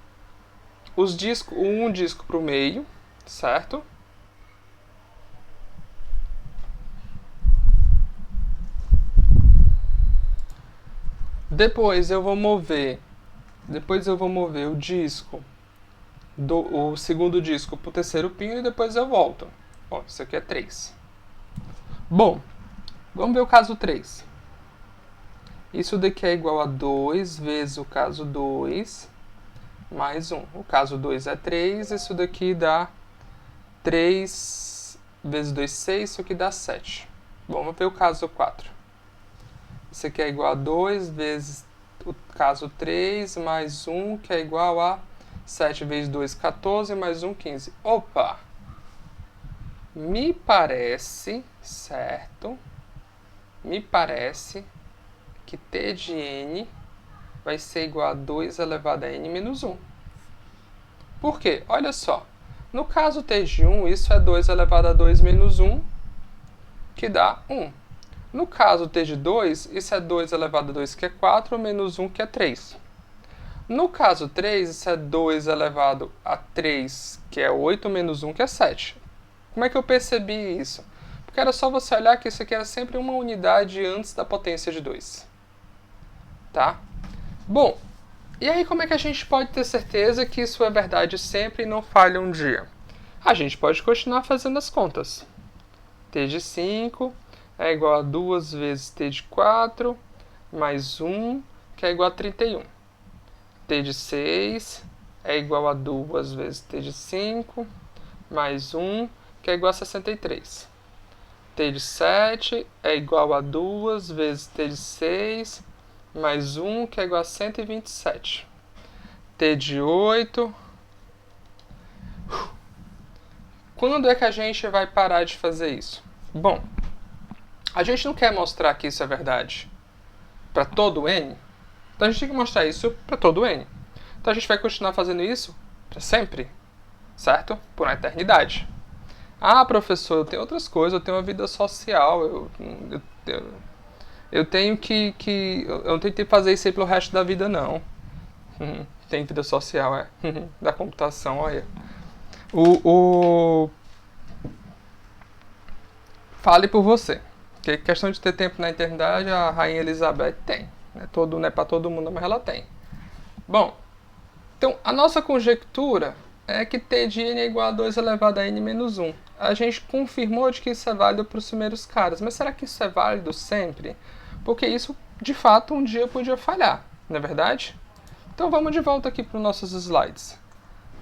um disco para o meio, certo? Depois eu vou mover o disco, o segundo disco para o terceiro pino e depois eu volto. Ó, isso aqui é 3. Bom, vamos ver o caso 3. Isso daqui é igual a 2 vezes o caso 2 mais 1. O caso 2 é 3, isso daqui dá 3 vezes 2, 6, isso aqui dá 7. Bom, vamos ver o caso 4. Isso aqui é igual a 2 vezes o caso 3 mais 1, que é igual a 7 vezes 2, 14, mais 1, 15. Opa! Me parece, certo, me parece que t de n vai ser igual a 2 elevado a n menos 1. Por quê? Olha só. No caso t de 1, isso é 2 elevado a 2 menos 1, que dá 1. No caso t de 2, isso é 2 elevado a 2, que é 4, menos 1, que é 3. No caso 3, isso é 2 elevado a 3, que é 8, menos 1, que é 7. Como é que eu percebi isso? Porque era só você olhar que isso aqui era sempre uma unidade antes da potência de 2. Tá? Bom, e aí como é que a gente pode ter certeza que isso é verdade sempre e não falha um dia? A gente pode continuar fazendo as contas. T de 5 é igual a 2 vezes T de 4, mais 1, que é igual a 31. T de 6 é igual a 2 vezes T de 5, mais 1, que é igual a 63. T de 7 é igual a 2 vezes T de 6, mais 1, que é igual a 127. T de 8. Quando é que a gente vai parar de fazer isso? Bom, a gente não quer mostrar que isso é verdade para todo n, então a gente tem que mostrar isso para todo n. Então a gente vai continuar fazendo isso para sempre, certo? Por uma eternidade. Ah, professor, eu tenho outras coisas, eu tenho uma vida social, eu tenho que. Eu não tenho que fazer isso aí pelo resto da vida, não. Tem vida social, é. Da computação, olha. Fale por você. Porque questão de ter tempo na eternidade, a Rainha Elizabeth tem. Não é para todo mundo, mas ela tem. Bom, então a nossa conjectura é que t de n é igual a 2 elevado a n menos 1. A gente confirmou de que isso é válido para os primeiros caras, mas será que isso é válido sempre? Porque isso, de fato, um dia podia falhar, não é verdade? Então vamos de volta aqui para os nossos slides.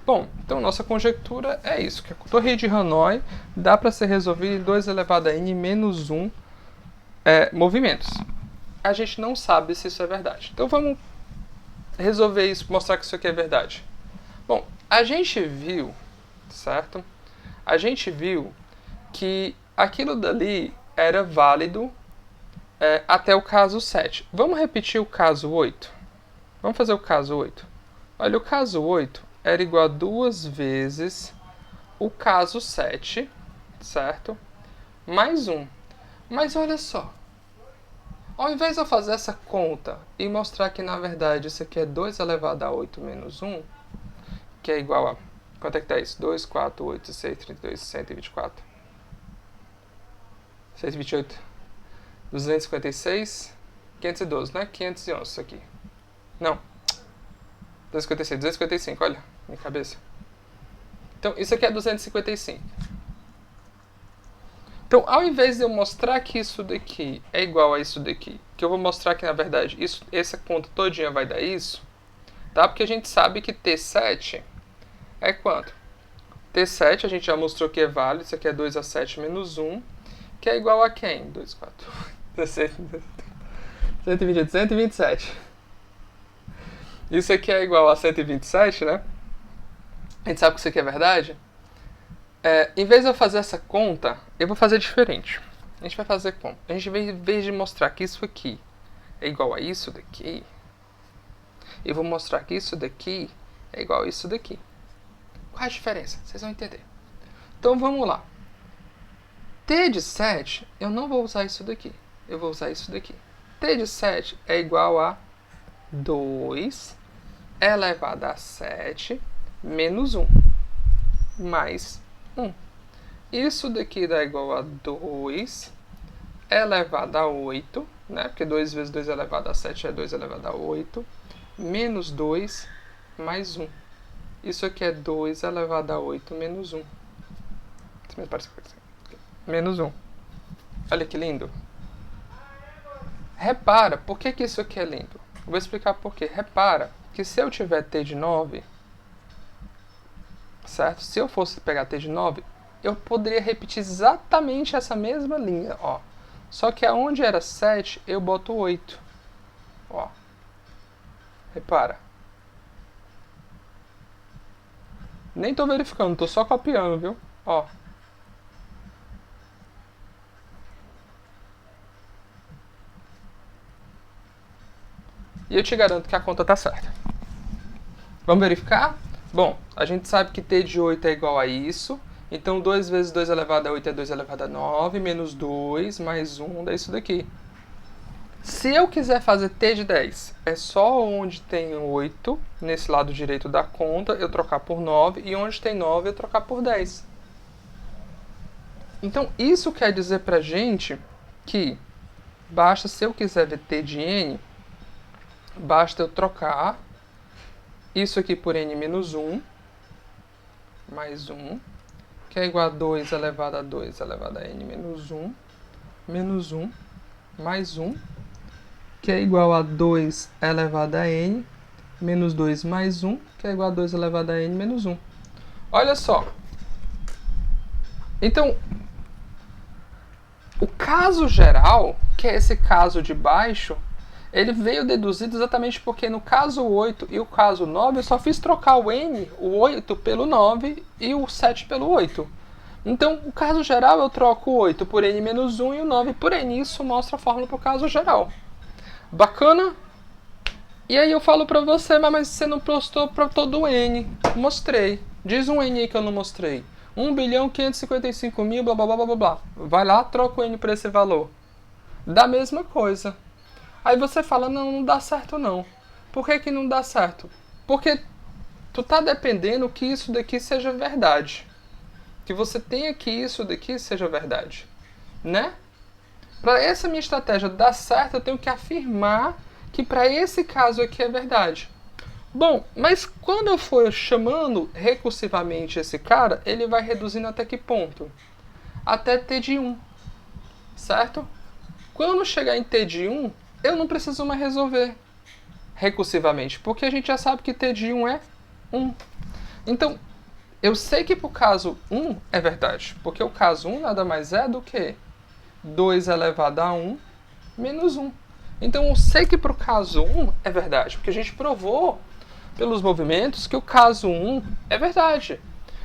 Bom, então nossa conjectura é isso, que a torre de Hanoi dá para ser resolvida em 2 elevado a n menos 1 movimentos. A gente não sabe se isso é verdade. Então vamos resolver isso, mostrar que isso aqui é verdade. Bom, a gente viu, certo? A gente viu que aquilo dali era válido até o caso 7. Vamos repetir o caso 8? Vamos fazer o caso 8. Olha, o caso 8 era igual a 2 vezes o caso 7, certo? Mais 1. Mas olha só. Ao invés de eu fazer essa conta e mostrar que, na verdade, isso aqui é 2 elevado a 8 menos 1, que é igual a... Quanto é que dá isso? 2, 4, 8, 6, 32, 124. 628. 256. 512, né? 511 isso aqui. Não. 256, 255, olha. Minha cabeça. Então, isso aqui é 255. Então, ao invés de eu mostrar que isso daqui é igual a isso daqui, que eu vou mostrar que, na verdade, essa conta todinha vai dar isso, tá? Porque a gente sabe que T7 é quanto? T7 a gente já mostrou que é válido, isso aqui é 2 a 7 menos 1, que é igual a quem? 2, 4, 16, 128, 127. Isso aqui é igual a 127, né? A gente sabe que isso aqui é verdade. Em vez de eu fazer essa conta, eu vou fazer diferente. A gente vai fazer como? A gente, em vez de mostrar que isso aqui é igual a isso daqui, eu vou mostrar que isso daqui é igual a isso daqui. Qual é a diferença? Vocês vão entender. Então vamos lá. T de 7, eu não vou usar isso daqui. Eu vou usar isso daqui. T de 7 é igual a 2 elevado a 7 menos 1 mais 1. Isso daqui dá igual a 2 elevado a 8, né? Porque 2 vezes 2 elevado a 7 é 2 elevado a 8, menos 2 mais 1. Isso aqui é 2 elevado a 8 menos 1. Menos 1. Olha que lindo. Repara, por que isso aqui é lindo? Eu vou explicar por quê. Repara que se eu tiver t de 9, certo? Se eu fosse pegar t de 9, eu poderia repetir exatamente essa mesma linha, ó. Só que aonde era 7, eu boto 8. Ó. Repara. Nem tô verificando, tô só copiando, viu? Ó. e eu te garanto que a conta está certa. Vamos verificar? Bom, a gente sabe que t de 8 é igual a isso, então 2 vezes 2 elevado a 8 é 2 elevado a 9, menos 2, mais 1, dá isso daqui. Se eu quiser fazer t de 10, é só onde tem 8, nesse lado direito da conta, eu trocar por 9, e onde tem 9, eu trocar por 10. Então, isso quer dizer pra gente que basta, se eu quiser ver t de n, basta eu trocar isso aqui por n menos 1, mais 1, que é igual a 2 elevado a 2 elevado a n menos 1, mais 1, que é igual a 2 elevado a n, menos 2 mais 1, que é igual a 2 elevado a n menos 1. Olha só. Então, o caso geral, que é esse caso de baixo, ele veio deduzido exatamente porque no caso 8 e o caso 9, eu só fiz trocar o n, o 8 pelo 9 e o 7 pelo 8. Então, o caso geral, eu troco o 8 por n menos 1 e o 9 por n. Isso mostra a fórmula para o caso geral. Bacana? E aí eu falo pra você, mas você não postou para todo o n. Mostrei. Diz um n aí que eu não mostrei. 1.555.000, blá blá blá blá blá. Vai lá, troca o n por esse valor. Dá a mesma coisa. Aí você fala, não dá certo não. Por que não dá certo? Porque tu tá dependendo que isso daqui seja verdade. Que você tenha que isso daqui seja verdade. Né? Para essa minha estratégia dar certo, eu tenho que afirmar que para esse caso aqui é verdade. Bom, mas quando eu for chamando recursivamente esse cara, ele vai reduzindo até que ponto? Até t de 1, certo? Quando chegar em t de 1, eu não preciso mais resolver recursivamente, porque a gente já sabe que t de 1 é 1. Então, eu sei que para o caso 1 é verdade, porque o caso 1 nada mais é do que 2 elevado a 1 menos 1. Então, eu sei que para o caso 1 é verdade, porque a gente provou pelos movimentos que o caso 1 é verdade.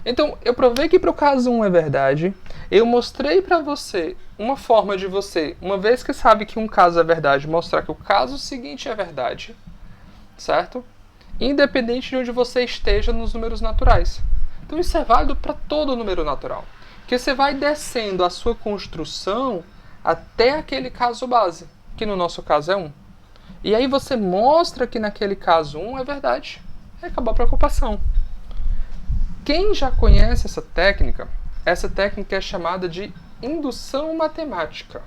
Então, eu provei que para o caso 1 é verdade, eu mostrei para você uma forma de você, uma vez que sabe que um caso é verdade, mostrar que o caso seguinte é verdade, certo? Independente de onde você esteja nos números naturais. Então, isso é válido para todo número natural. Porque você vai descendo a sua construção até aquele caso base, que no nosso caso é 1. E aí você mostra que naquele caso 1 é verdade. Aí acabou a preocupação. Quem já conhece essa técnica é chamada de indução matemática.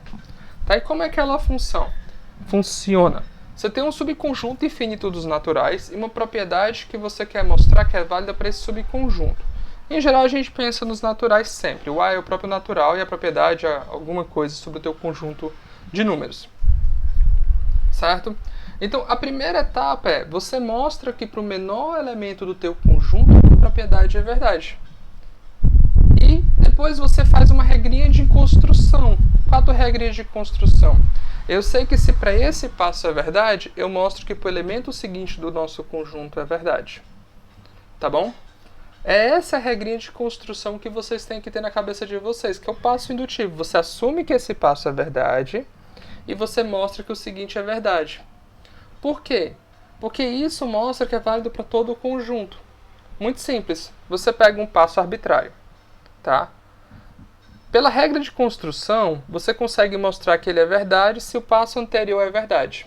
Tá? E como é que ela funciona? Você tem um subconjunto infinito dos naturais e uma propriedade que você quer mostrar que é válida para esse subconjunto. Em geral, a gente pensa nos naturais sempre. O A é o próprio natural e a propriedade é alguma coisa sobre o teu conjunto de números. Certo? Então, a primeira etapa é, você mostra que para o menor elemento do teu conjunto, a propriedade é verdade. E depois você faz uma regrinha de construção. 4 regrinhas de construção. Eu sei que se para esse passo é verdade, eu mostro que para o elemento seguinte do nosso conjunto é verdade. Tá bom? É essa a regrinha de construção que vocês têm que ter na cabeça de vocês, que é o passo indutivo. Você assume que esse passo é verdade e você mostra que o seguinte é verdade. Por quê? Porque isso mostra que é válido para todo o conjunto. Muito simples. Você pega um passo arbitrário, tá? Pela regra de construção, você consegue mostrar que ele é verdade se o passo anterior é verdade.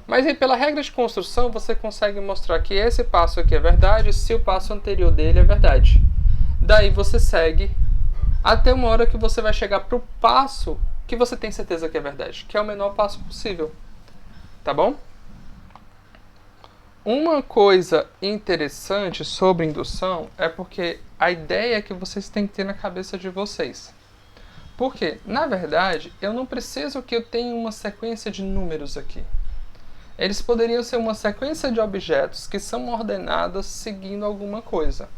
Mas aí, pela regra de construção, você consegue mostrar que esse passo aqui é verdade se o passo anterior dele é verdade. Daí você segue até uma hora que você vai chegar para o passo que você tem certeza que é verdade, que é o menor passo possível. Tá bom? Uma coisa interessante sobre indução é porque a ideia que vocês têm que ter na cabeça de vocês. Porque, na verdade, eu não preciso que eu tenha uma sequência de números aqui. Eles poderiam ser uma sequência de objetos que são ordenadas seguindo alguma coisa.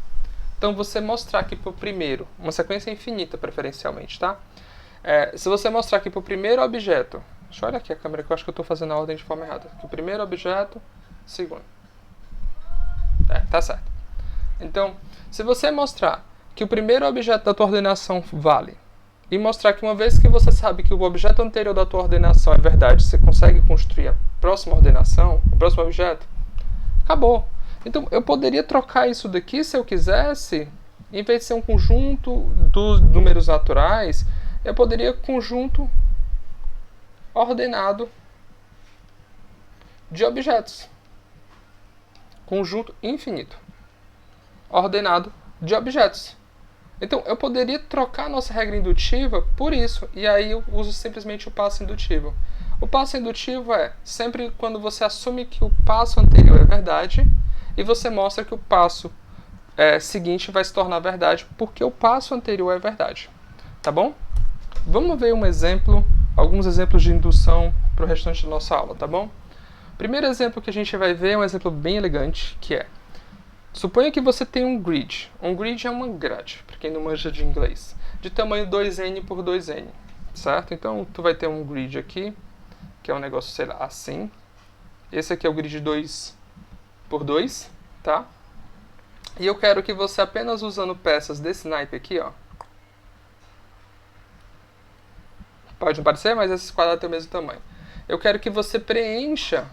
Então, você mostrar aqui para o primeiro, uma sequência infinita preferencialmente, tá? Se você mostrar aqui para o primeiro objeto, deixa eu olhar aqui a câmera que eu acho que eu estou fazendo a ordem de forma errada. O primeiro objeto, segundo. Tá certo. Então, se você mostrar que o primeiro objeto da tua ordenação vale e mostrar que uma vez que você sabe que o objeto anterior da tua ordenação é verdade, você consegue construir a próxima ordenação, o próximo objeto, acabou. Então eu poderia trocar isso daqui se eu quisesse, em vez de ser um conjunto dos números naturais, eu poderia conjunto ordenado de objetos. Conjunto infinito ordenado de objetos. Então, eu poderia trocar a nossa regra indutiva por isso, e aí eu uso simplesmente o passo indutivo. O passo indutivo é sempre quando você assume que o passo anterior é verdade, e você mostra que o passo seguinte vai se tornar verdade, porque o passo anterior é verdade. Tá bom? Vamos ver um exemplo, alguns exemplos de indução para o restante da nossa aula, tá bom? O primeiro exemplo que a gente vai ver é um exemplo bem elegante, que é: suponha que você tem um grid. Um grid é uma grade, para quem não manja de inglês, de tamanho 2n por 2n, certo? Então, tu vai ter um grid aqui, que é um negócio, sei lá, assim. Esse aqui é o grid 2 por 2, tá? E eu quero que você, apenas usando peças desse naipe aqui, ó. Pode não parecer, mas esses quadrados têm o mesmo tamanho. Eu quero que você preencha,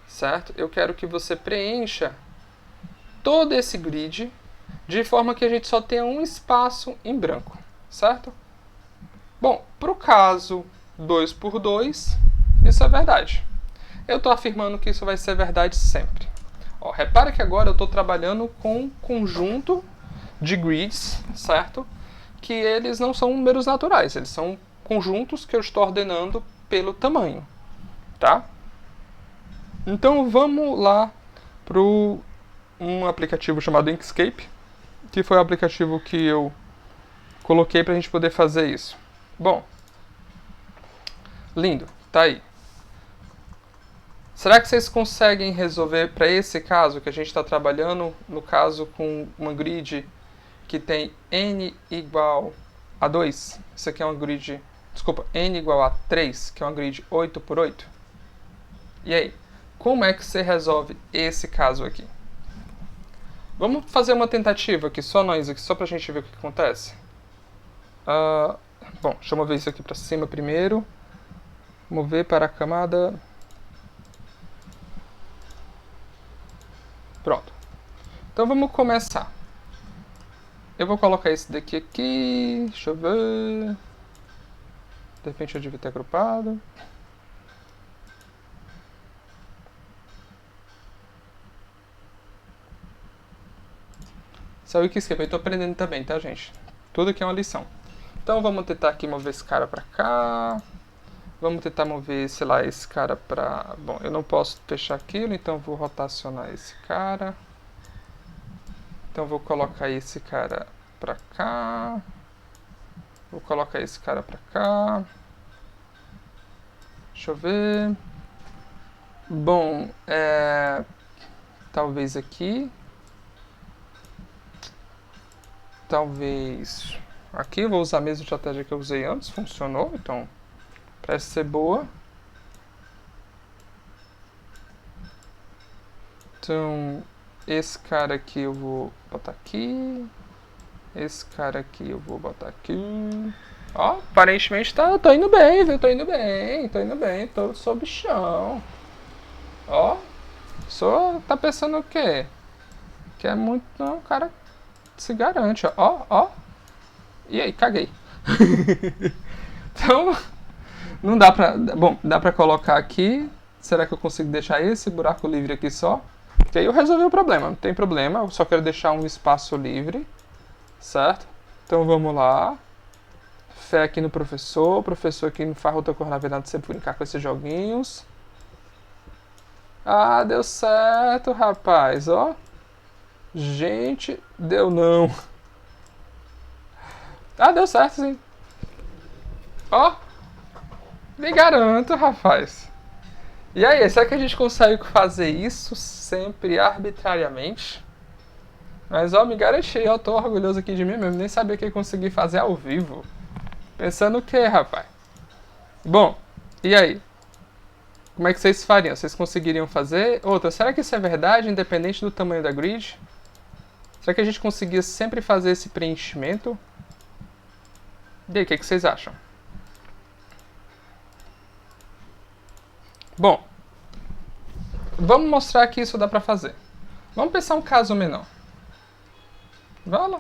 certo? Eu quero que você preencha todo esse grid de forma que a gente só tenha um espaço em branco, certo? Bom, para o caso 2 por 2, isso é verdade. Eu estou afirmando que isso vai ser verdade sempre. Ó, repara que agora eu estou trabalhando com um conjunto de grids, certo? Que eles não são números naturais, eles são conjuntos que eu estou ordenando pelo tamanho, tá? Então vamos lá para um aplicativo chamado Inkscape, que foi o aplicativo que eu coloquei para a gente poder fazer isso. Bom, lindo, tá aí. Será que vocês conseguem resolver para esse caso que a gente está trabalhando, no caso com uma grid que tem n igual a 2? Isso aqui é uma grid, desculpa, n igual a 3, que é uma grid 8 por 8. E aí, como é que você resolve esse caso aqui? Vamos fazer uma tentativa aqui, só nós aqui, só pra gente ver o que acontece. Bom, deixa eu mover isso aqui pra cima primeiro. Mover para a camada. Pronto. Então vamos começar. Eu vou colocar esse daqui aqui. Deixa eu ver. De repente eu devia ter agrupado. Saiu que escrever, eu tô aprendendo também, tá, gente? Tudo aqui é uma lição. Então vamos tentar aqui mover esse cara pra cá. Vamos tentar mover, sei lá, esse cara pra... Bom, eu não posso fechar aquilo, então vou rotacionar esse cara. Então vou colocar esse cara pra cá. Vou colocar esse cara pra cá. Deixa eu ver. Bom, talvez aqui. Talvez aqui. Vou usar a mesma estratégia que eu usei antes. Funcionou, então parece ser boa. Então, esse cara aqui eu vou botar aqui. Esse cara aqui eu vou botar aqui. Ó, aparentemente tô indo bem, viu? Tô indo bem. Sou bichão. Ó, tá pensando o quê? Que é muito... Não, o cara se garante, ó. E aí, caguei. Então, não dá pra... Bom, dá pra colocar aqui. Será que eu consigo deixar esse buraco livre aqui só? Porque aí eu resolvi o problema, não tem problema. Eu só quero deixar um espaço livre, certo? Então vamos lá. Fé aqui no professor. O professor aqui não faz outra coisa na verdade sempre brincar com esses joguinhos. Ah, deu certo, rapaz, ó. Gente, deu não. Ah, deu certo, sim. Ó, me garanto, rapaz. E aí, será que a gente consegue fazer isso sempre arbitrariamente? Mas, ó, me garanti, eu tô orgulhoso aqui de mim mesmo. Nem sabia que ia conseguir fazer ao vivo. Pensando o que, rapaz? Bom, e aí? Como é que vocês fariam? Vocês conseguiriam fazer? Outra, será que isso é verdade, independente do tamanho da grid? Será que a gente conseguia sempre fazer esse preenchimento? E aí, o que vocês acham? Bom, vamos mostrar que isso dá pra fazer. Vamos pensar um caso menor. Vai lá.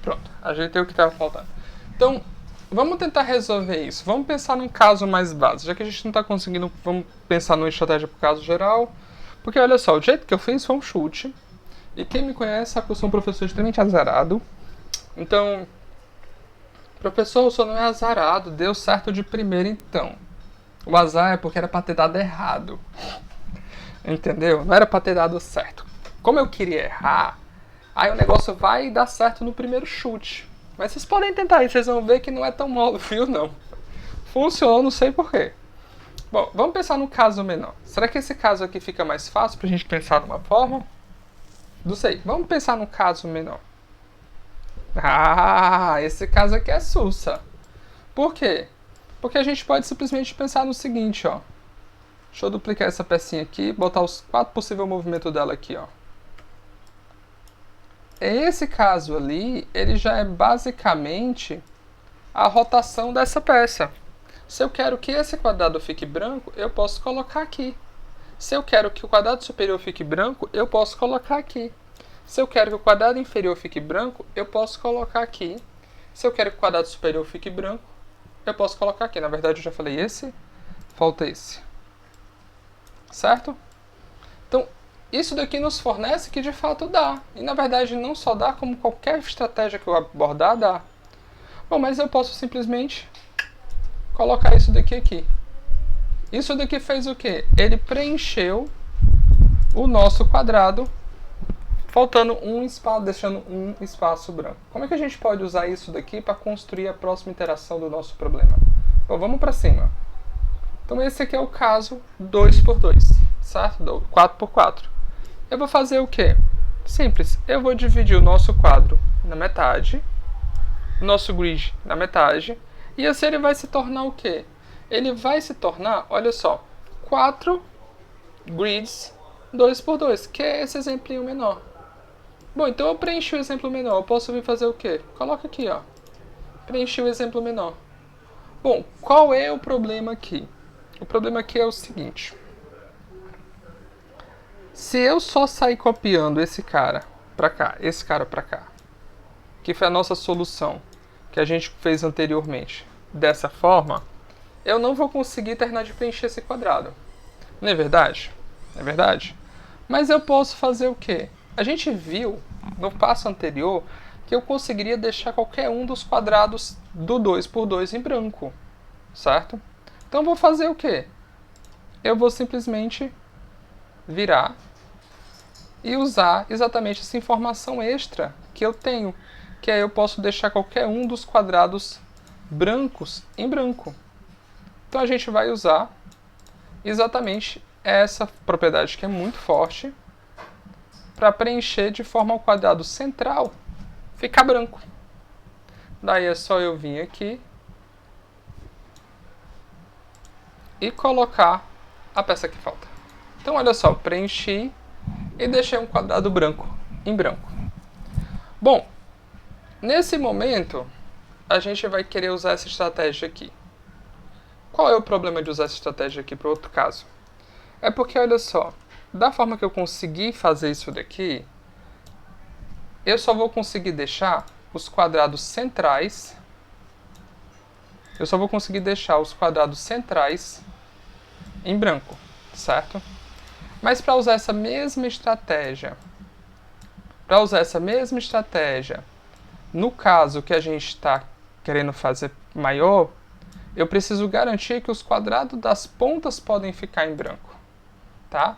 Pronto, ajeitei o que estava faltando. Então, vamos tentar resolver isso. Vamos pensar num caso mais básico. Já que a gente não está conseguindo, vamos pensar numa estratégia para o caso geral. Porque olha só, o jeito que eu fiz foi um chute. E quem me conhece sabe que eu sou um professor extremamente azarado. Então, professor, o senhor não é azarado, deu certo de primeira então. O azar é porque era para ter dado errado. Entendeu? Não era para ter dado certo. Como eu queria errar, aí o negócio vai dar certo no primeiro chute. Mas vocês podem tentar aí, vocês vão ver que não é tão mole, viu? Não. Funcionou, não sei porquê. Bom, vamos pensar no caso menor. Será que esse caso aqui fica mais fácil pra gente pensar de uma forma? Não sei. Vamos pensar no caso menor. Ah, esse caso aqui é sussa. Por quê? Porque a gente pode simplesmente pensar no seguinte, ó. Deixa eu duplicar essa pecinha aqui, botar os 4 possíveis movimentos dela aqui, ó. Esse caso ali, ele já é basicamente a rotação dessa peça. Se eu quero que esse quadrado fique branco, eu posso colocar aqui. Se eu quero que o quadrado superior fique branco, eu posso colocar aqui. Se eu quero que o quadrado inferior fique branco, eu posso colocar aqui. Se eu quero que o quadrado superior fique branco, eu posso colocar aqui. Na verdade, eu já falei esse, falta esse. Certo? Então, isso daqui nos fornece que de fato dá. E na verdade não só dá, como qualquer estratégia que eu abordar dá. Bom, mas eu posso simplesmente colocar isso daqui aqui. Isso daqui fez o quê? Ele preencheu o nosso quadrado, faltando um espaço, deixando um espaço branco. Como é que a gente pode usar isso daqui para construir a próxima iteração do nosso problema? Bom, vamos para cima. Então esse aqui é o caso 2x2, certo? 4x4. Eu vou fazer o quê? Simples. Eu vou dividir o nosso quadro na metade, o nosso grid na metade, e assim ele vai se tornar o quê? Ele vai se tornar, olha só, 4 grids 2x2, que é esse exemplinho menor. Bom, então eu preenchi o exemplo menor. Eu posso vir fazer o quê? Coloca aqui, ó. Preenchi o exemplo menor. Bom, qual é o problema aqui? O problema aqui é o seguinte. Se eu só sair copiando esse cara pra cá, esse cara pra cá, que foi a nossa solução que a gente fez anteriormente, dessa forma, eu não vou conseguir terminar de preencher esse quadrado. Não é verdade? É verdade? Mas eu posso fazer o quê? A gente viu no passo anterior que eu conseguiria deixar qualquer um dos quadrados do 2x2 em branco, certo? Então eu vou fazer o quê? Eu vou simplesmente virar e usar exatamente essa informação extra que eu tenho, que aí eu posso deixar qualquer um dos quadrados brancos em branco. Então a gente vai usar exatamente essa propriedade que é muito forte para preencher de forma ao quadrado central ficar branco. Daí é só eu vir aqui e colocar a peça que falta. Então olha só, preenchi e deixei um quadrado branco em branco. Bom, nesse momento a gente vai querer usar essa estratégia aqui. Qual é o problema de usar essa estratégia aqui para outro caso? É porque, olha só, da forma que eu consegui fazer isso daqui, eu só vou conseguir deixar os quadrados centrais. Eu só vou conseguir deixar os quadrados centrais em branco, certo? Mas para usar essa mesma estratégia, no caso que a gente está querendo fazer maior, eu preciso garantir que os quadrados das pontas podem ficar em branco, tá?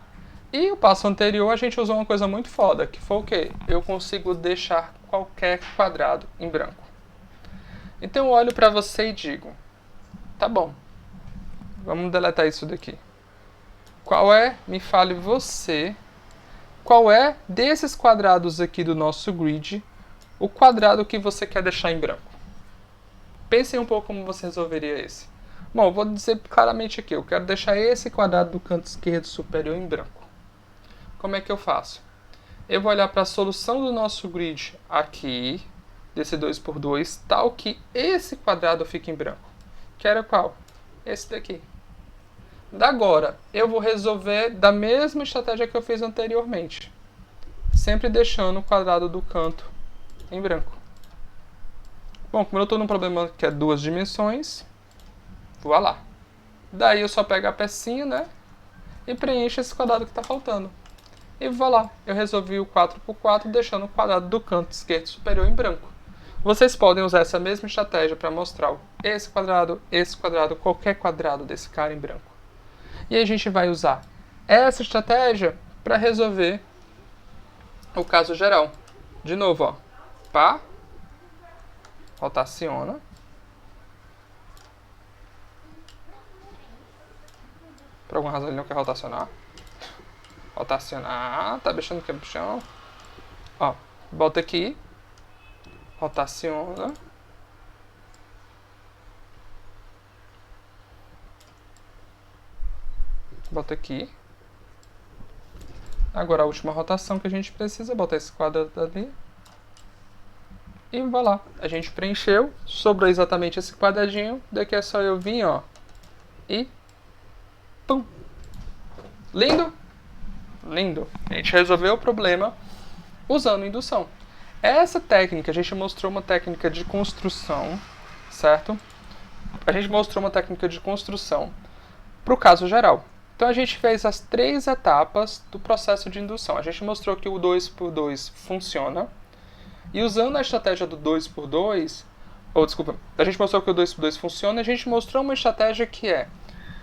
E o passo anterior a gente usou uma coisa muito foda, que foi o quê? Eu consigo deixar qualquer quadrado em branco. Então eu olho para você e digo, tá bom, vamos deletar isso daqui. Qual é, me fale você, qual é desses quadrados aqui do nosso grid, o quadrado que você quer deixar em branco? Pensem um pouco como você resolveria esse. Bom, vou dizer claramente aqui, eu quero deixar esse quadrado do canto esquerdo superior em branco. Como é que eu faço? Eu vou olhar para a solução do nosso grid aqui, desse 2×2, tal que esse quadrado fique em branco. Que era qual? Esse daqui. Da agora, eu vou resolver da mesma estratégia que eu fiz anteriormente. Sempre deixando o quadrado do canto em branco. Bom, como eu estou num problema que é 2 dimensões, vou lá. Daí eu só pego a pecinha, né? E preencho esse quadrado que está faltando. E vou lá. Eu resolvi o 4×4 deixando o quadrado do canto esquerdo superior em branco. Vocês podem usar essa mesma estratégia para mostrar esse quadrado, qualquer quadrado desse cara em branco. E aí a gente vai usar essa estratégia para resolver o caso geral. De novo, ó. Pá. Rotaciona. Por alguma razão ele não quer rotacionar. Rotacionar. Tá deixando que é pro chão. Ó. Volta aqui. Rotaciona. Bota aqui. Agora a última rotação que a gente precisa, botar esse quadrado ali. E vai lá. A gente preencheu, sobrou exatamente esse quadradinho. Daqui é só eu vir, ó. E... pum! Lindo? Lindo. A gente resolveu o problema usando indução. Essa técnica, a gente mostrou uma técnica de construção, certo? A gente mostrou uma técnica de construção para o caso geral. Então a gente fez as 3 etapas do processo de indução. A gente mostrou que o 2×2 funciona. E usando a estratégia do 2×2, a gente mostrou que o 2×2 funciona, e a gente mostrou uma estratégia que é,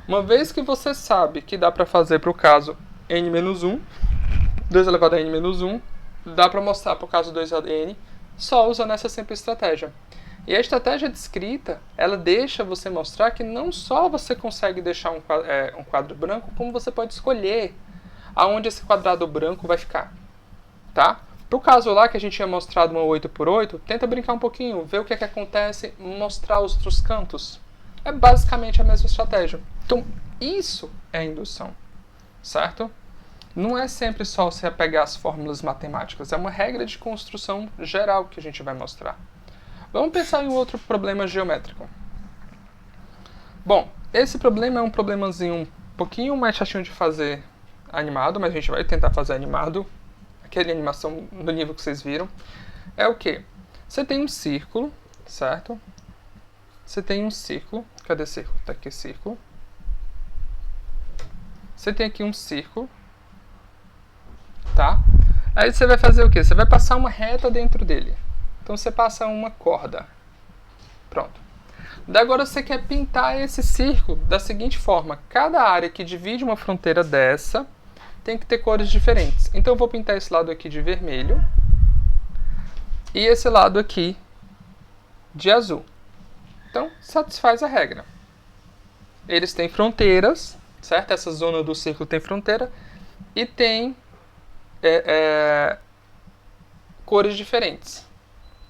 uma vez que você sabe que dá para fazer para o caso n-1, 2 elevado a n-1, dá para mostrar para o caso 2 elevado a n, só usando essa simples estratégia. E a estratégia descrita, ela deixa você mostrar que não só você consegue deixar um quadro branco, como você pode escolher aonde esse quadrado branco vai ficar. Tá? Pro caso lá que a gente tinha mostrado uma 8×8, tenta brincar um pouquinho, ver o que é que acontece, mostrar os outros cantos. É basicamente a mesma estratégia. Então, isso é indução, certo? Não é sempre só você pegar as fórmulas matemáticas, é uma regra de construção geral que a gente vai mostrar. Vamos pensar em um outro problema geométrico. Bom, esse problema é um problemazinho um pouquinho mais chatinho de fazer animado, mas a gente vai tentar fazer animado. Aquela animação no nível que vocês viram. É o quê? Você tem um círculo, certo? Você tem um círculo. Cadê círculo? Tá aqui círculo. Você tem aqui um círculo. Tá? Aí você vai fazer o quê? Você vai passar uma reta dentro dele. Então você passa uma corda. Pronto. Daí agora você quer pintar esse círculo da seguinte forma. Cada área que divide uma fronteira dessa tem que ter cores diferentes. Então eu vou pintar esse lado aqui de vermelho e esse lado aqui de azul. Então satisfaz a regra. Eles têm fronteiras, certo? Essa zona do círculo tem fronteira e tem cores diferentes,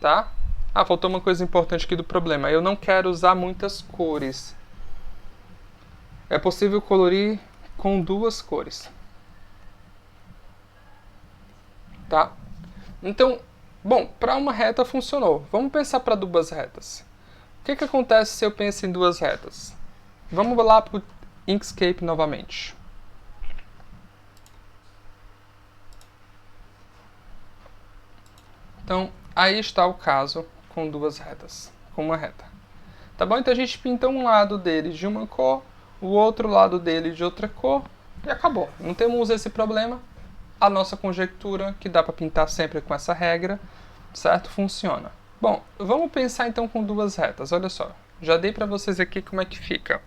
tá? Ah, faltou uma coisa importante aqui do problema. Eu não quero usar muitas cores. É possível colorir com 2 cores. Tá? Então, bom, para uma reta funcionou. Vamos pensar para 2 retas. O que acontece se eu penso em 2 retas? Vamos lá para o Inkscape novamente. Então, aí está o caso com 2 retas, com uma reta. Tá bom? Então a gente pinta um lado dele de uma cor, o outro lado dele de outra cor e acabou. Não temos esse problema. A nossa conjectura, que dá para pintar sempre com essa regra, certo? Funciona. Bom, vamos pensar então com 2 retas. Olha só, já dei para vocês aqui como é que fica.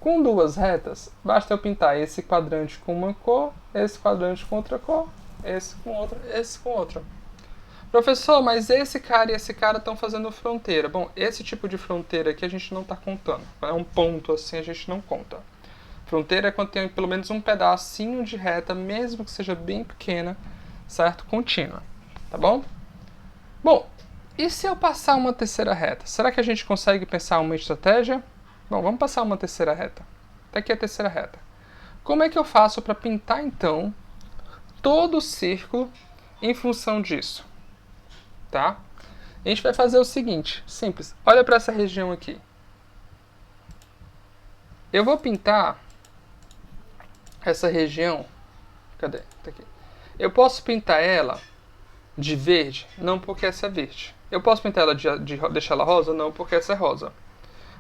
Com 2 retas, basta eu pintar esse quadrante com uma cor, esse quadrante com outra cor, esse com outra, esse com outra. Professor, mas esse cara e esse cara estão fazendo fronteira. Bom, esse tipo de fronteira aqui a gente não está contando. É um ponto assim, a gente não conta. Fronteira é quando tem pelo menos um pedacinho de reta, mesmo que seja bem pequena, certo? Contínua, tá bom? Bom, e se eu passar uma terceira reta? Será que a gente consegue pensar uma estratégia? Bom, vamos passar uma terceira reta. Até aqui é a terceira reta. Como é que eu faço para pintar, então, todo o círculo em função disso? Tá? A gente vai fazer o seguinte, simples. Olha para essa região aqui. Eu vou pintar essa região. Cadê? Tá aqui. Eu posso pintar ela de verde? Não, porque essa é verde. Eu posso pintar ela deixar ela rosa? Não, porque essa é rosa.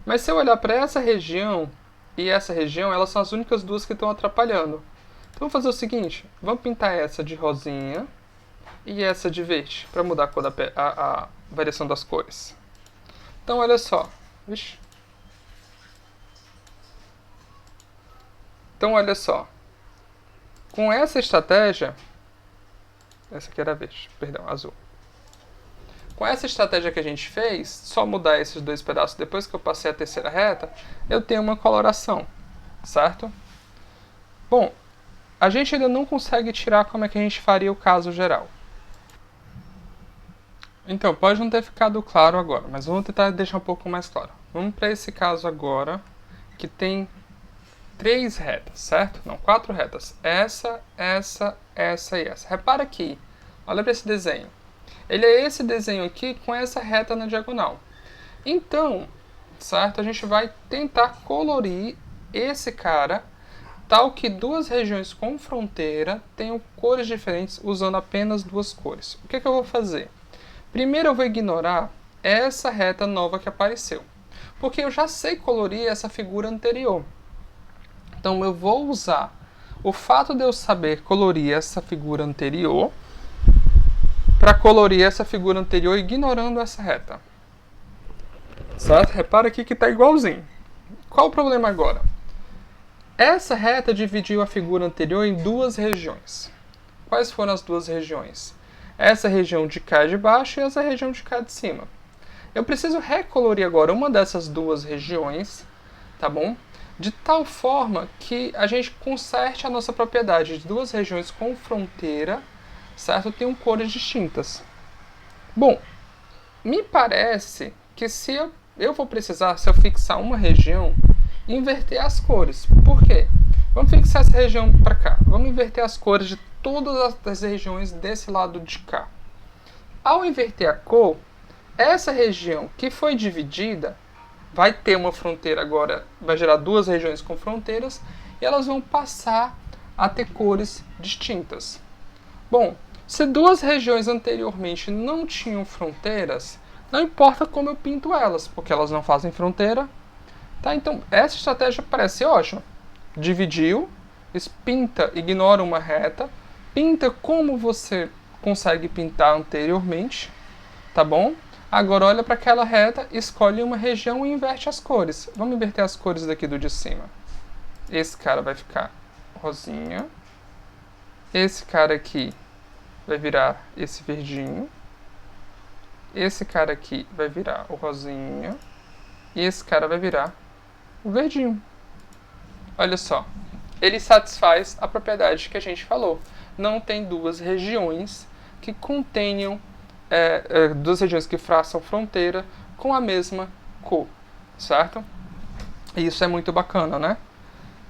Mas se eu olhar para essa região e essa região, elas são as únicas duas que estão atrapalhando. Então vamos fazer o seguinte, vamos pintar essa de rosinha e essa de verde, para mudar a cor a variação das cores. Então olha só. Vixe. Então olha só. Com essa estratégia, essa aqui era verde, perdão, azul. Com essa estratégia que a gente fez, só mudar esses dois pedaços depois que eu passei a terceira reta, eu tenho uma coloração, certo? Bom, a gente ainda não consegue tirar como é que a gente faria o caso geral. Então, pode não ter ficado claro agora, mas vamos tentar deixar um pouco mais claro. Vamos para esse caso agora, que tem 3 retas, certo? Não, 4 retas. Essa e essa. Repara aqui, olha para esse desenho. Ele é esse desenho aqui com essa reta na diagonal. Então, certo? A gente vai tentar colorir esse cara tal que duas regiões com fronteira tenham cores diferentes usando apenas duas cores. O que eu vou fazer? Primeiro eu vou ignorar essa reta nova que apareceu, porque eu já sei colorir essa figura anterior. Então eu vou usar o fato de eu saber colorir essa figura anterior para colorir essa figura anterior ignorando essa reta. Certo? Repara aqui que está igualzinho. Qual o problema agora? Essa reta dividiu a figura anterior em duas regiões. Quais foram as duas regiões? Essa região de cá de baixo e essa região de cá de cima. Eu preciso recolorir agora uma dessas duas regiões, tá bom? De tal forma que a gente conserte a nossa propriedade de duas regiões com fronteira, certo? Tenham cores distintas. Bom, me parece que se eu vou precisar, se eu fixar uma região, inverter as cores. Por quê? Vamos fixar essa região para cá. Vamos inverter as cores de todas as regiões desse lado de cá. Ao inverter a cor, essa região que foi dividida vai ter uma fronteira agora, vai gerar duas regiões com fronteiras e elas vão passar a ter cores distintas. Bom, se duas regiões anteriormente não tinham fronteiras, não importa como eu pinto elas, porque elas não fazem fronteira. Tá? Então, essa estratégia parece ótima. Dividiu, pinta, ignora uma reta, pinta como você consegue pintar anteriormente, tá bom? Agora olha para aquela reta, escolhe uma região e inverte as cores. Vamos inverter as cores daqui do de cima. Esse cara vai ficar rosinha. Esse cara aqui vai virar esse verdinho. Esse cara aqui vai virar o rosinha. E esse cara vai virar o verdinho. Olha só. Ele satisfaz a propriedade que a gente falou. Não tem duas regiões que contenham duas regiões que façam fronteira com a mesma cor, certo? E isso é muito bacana, né?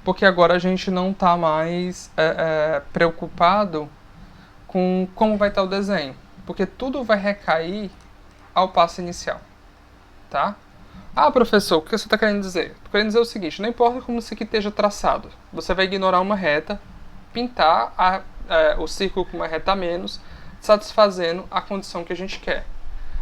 Porque agora a gente não está mais preocupado com como vai estar o desenho, porque tudo vai recair ao passo inicial, tá? Ah, professor, o que você está querendo dizer? Estou querendo dizer o seguinte, não importa como isso aqui esteja traçado, você vai ignorar uma reta, pintar o círculo com uma reta a menos, satisfazendo a condição que a gente quer.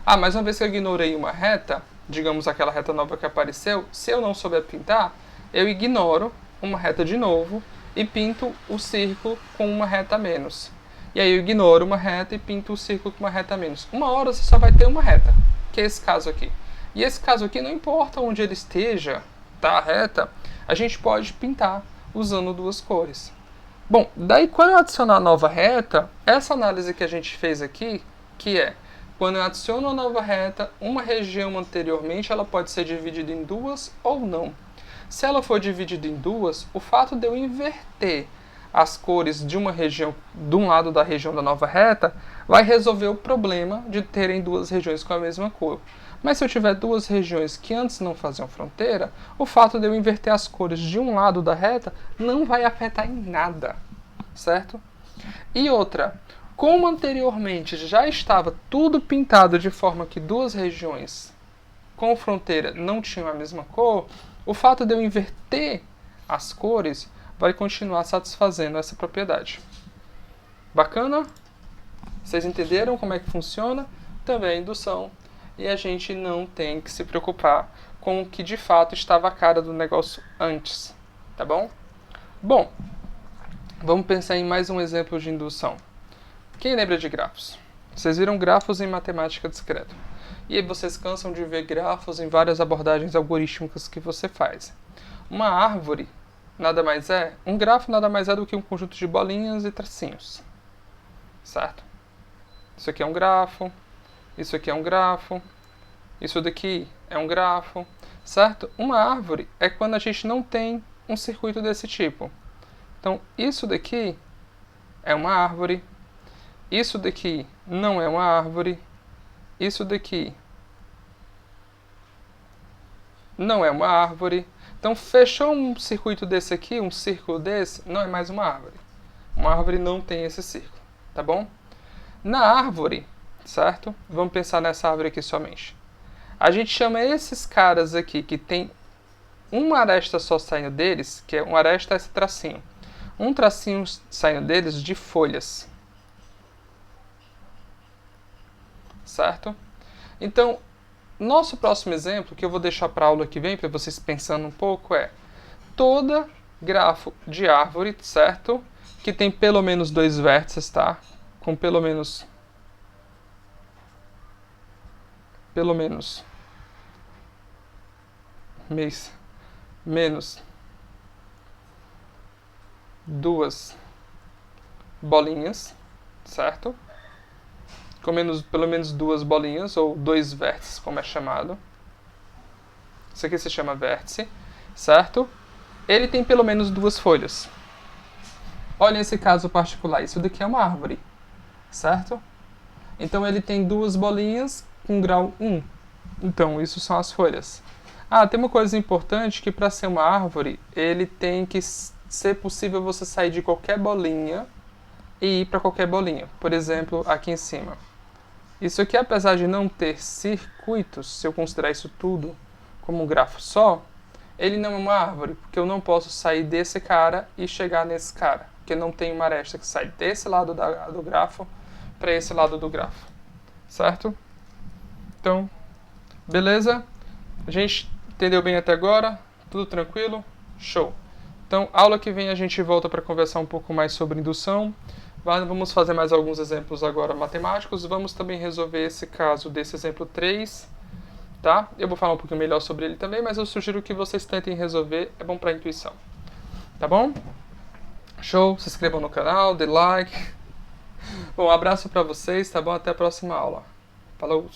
Ah, mas uma vez que eu ignorei uma reta, digamos aquela reta nova que apareceu, se eu não souber pintar, eu ignoro uma reta de novo e pinto o círculo com uma reta a menos. E aí eu ignoro uma reta e pinto o círculo com uma reta a menos. Uma hora você só vai ter uma reta, que é esse caso aqui. E esse caso aqui, não importa onde ele esteja, tá, a reta, a gente pode pintar usando duas cores. Bom, daí quando eu adicionar a nova reta, essa análise que a gente fez aqui, que é, quando eu adiciono a nova reta, uma região anteriormente ela pode ser dividida em duas ou não. Se ela for dividida em duas, o fato de eu inverter as cores de uma região, de um lado da região da nova reta, vai resolver o problema de terem duas regiões com a mesma cor. Mas se eu tiver duas regiões que antes não faziam fronteira, o fato de eu inverter as cores de um lado da reta não vai afetar em nada, certo? E outra, como anteriormente já estava tudo pintado de forma que duas regiões com fronteira não tinham a mesma cor, o fato de eu inverter as cores vai continuar satisfazendo essa propriedade. Bacana? Vocês entenderam como é que funciona? Também a indução. E a gente não tem que se preocupar com o que de fato estava a cara do negócio antes. Tá bom? Bom, vamos pensar em mais um exemplo de indução. Quem lembra de grafos? Vocês viram grafos em matemática discreta. E aí vocês cansam de ver grafos em várias abordagens algorítmicas que você faz. Uma árvore nada mais é, um grafo nada mais é do que um conjunto de bolinhas e tracinhos. Certo? Isso aqui é um grafo, isso aqui é um grafo, isso daqui é um grafo, certo? Uma árvore é quando a gente não tem um circuito desse tipo. Então, isso daqui é uma árvore, isso daqui não é uma árvore, isso daqui não é uma árvore. Então, fechou um circuito desse aqui, um círculo desse, não é mais uma árvore. Uma árvore não tem esse círculo, tá bom? Na árvore, certo? Vamos pensar nessa árvore aqui somente. A gente chama esses caras aqui que tem uma aresta só saindo deles, que é uma aresta esse tracinho. Um tracinho saindo deles de folhas. Certo? Então, nosso próximo exemplo, que eu vou deixar para a aula que vem, para vocês pensando um pouco, é toda grafo de árvore, certo? Que tem pelo menos dois vértices, tá? Com pelo menos menos duas bolinhas, certo? Com pelo menos duas bolinhas, ou dois vértices, como é chamado. Isso aqui se chama vértice, certo? Ele tem pelo menos duas folhas. Olha esse caso particular, isso daqui é uma árvore, certo? Então ele tem duas bolinhas com grau 1. Então, isso são as folhas. Ah, tem uma coisa importante que para ser uma árvore, ele tem que ser possível você sair de qualquer bolinha e ir para qualquer bolinha. Por exemplo, aqui em cima. Isso aqui, apesar de não ter circuitos, se eu considerar isso tudo como um grafo só, ele não é uma árvore, porque eu não posso sair desse cara e chegar nesse cara, porque não tem uma aresta que sai desse lado do grafo para esse lado do grafo. Certo? Então, beleza? A gente entendeu bem até agora? Tudo tranquilo? Show! Então, aula que vem a gente volta para conversar um pouco mais sobre indução. Vamos fazer mais alguns exemplos agora matemáticos. Vamos também resolver esse caso desse exemplo 3. Tá? Eu vou falar um pouquinho melhor sobre ele também, mas eu sugiro que vocês tentem resolver. É bom para a intuição. Tá bom? Show! Se inscrevam no canal, dê like. Bom, um abraço para vocês, tá bom? Até a próxima aula. Falou!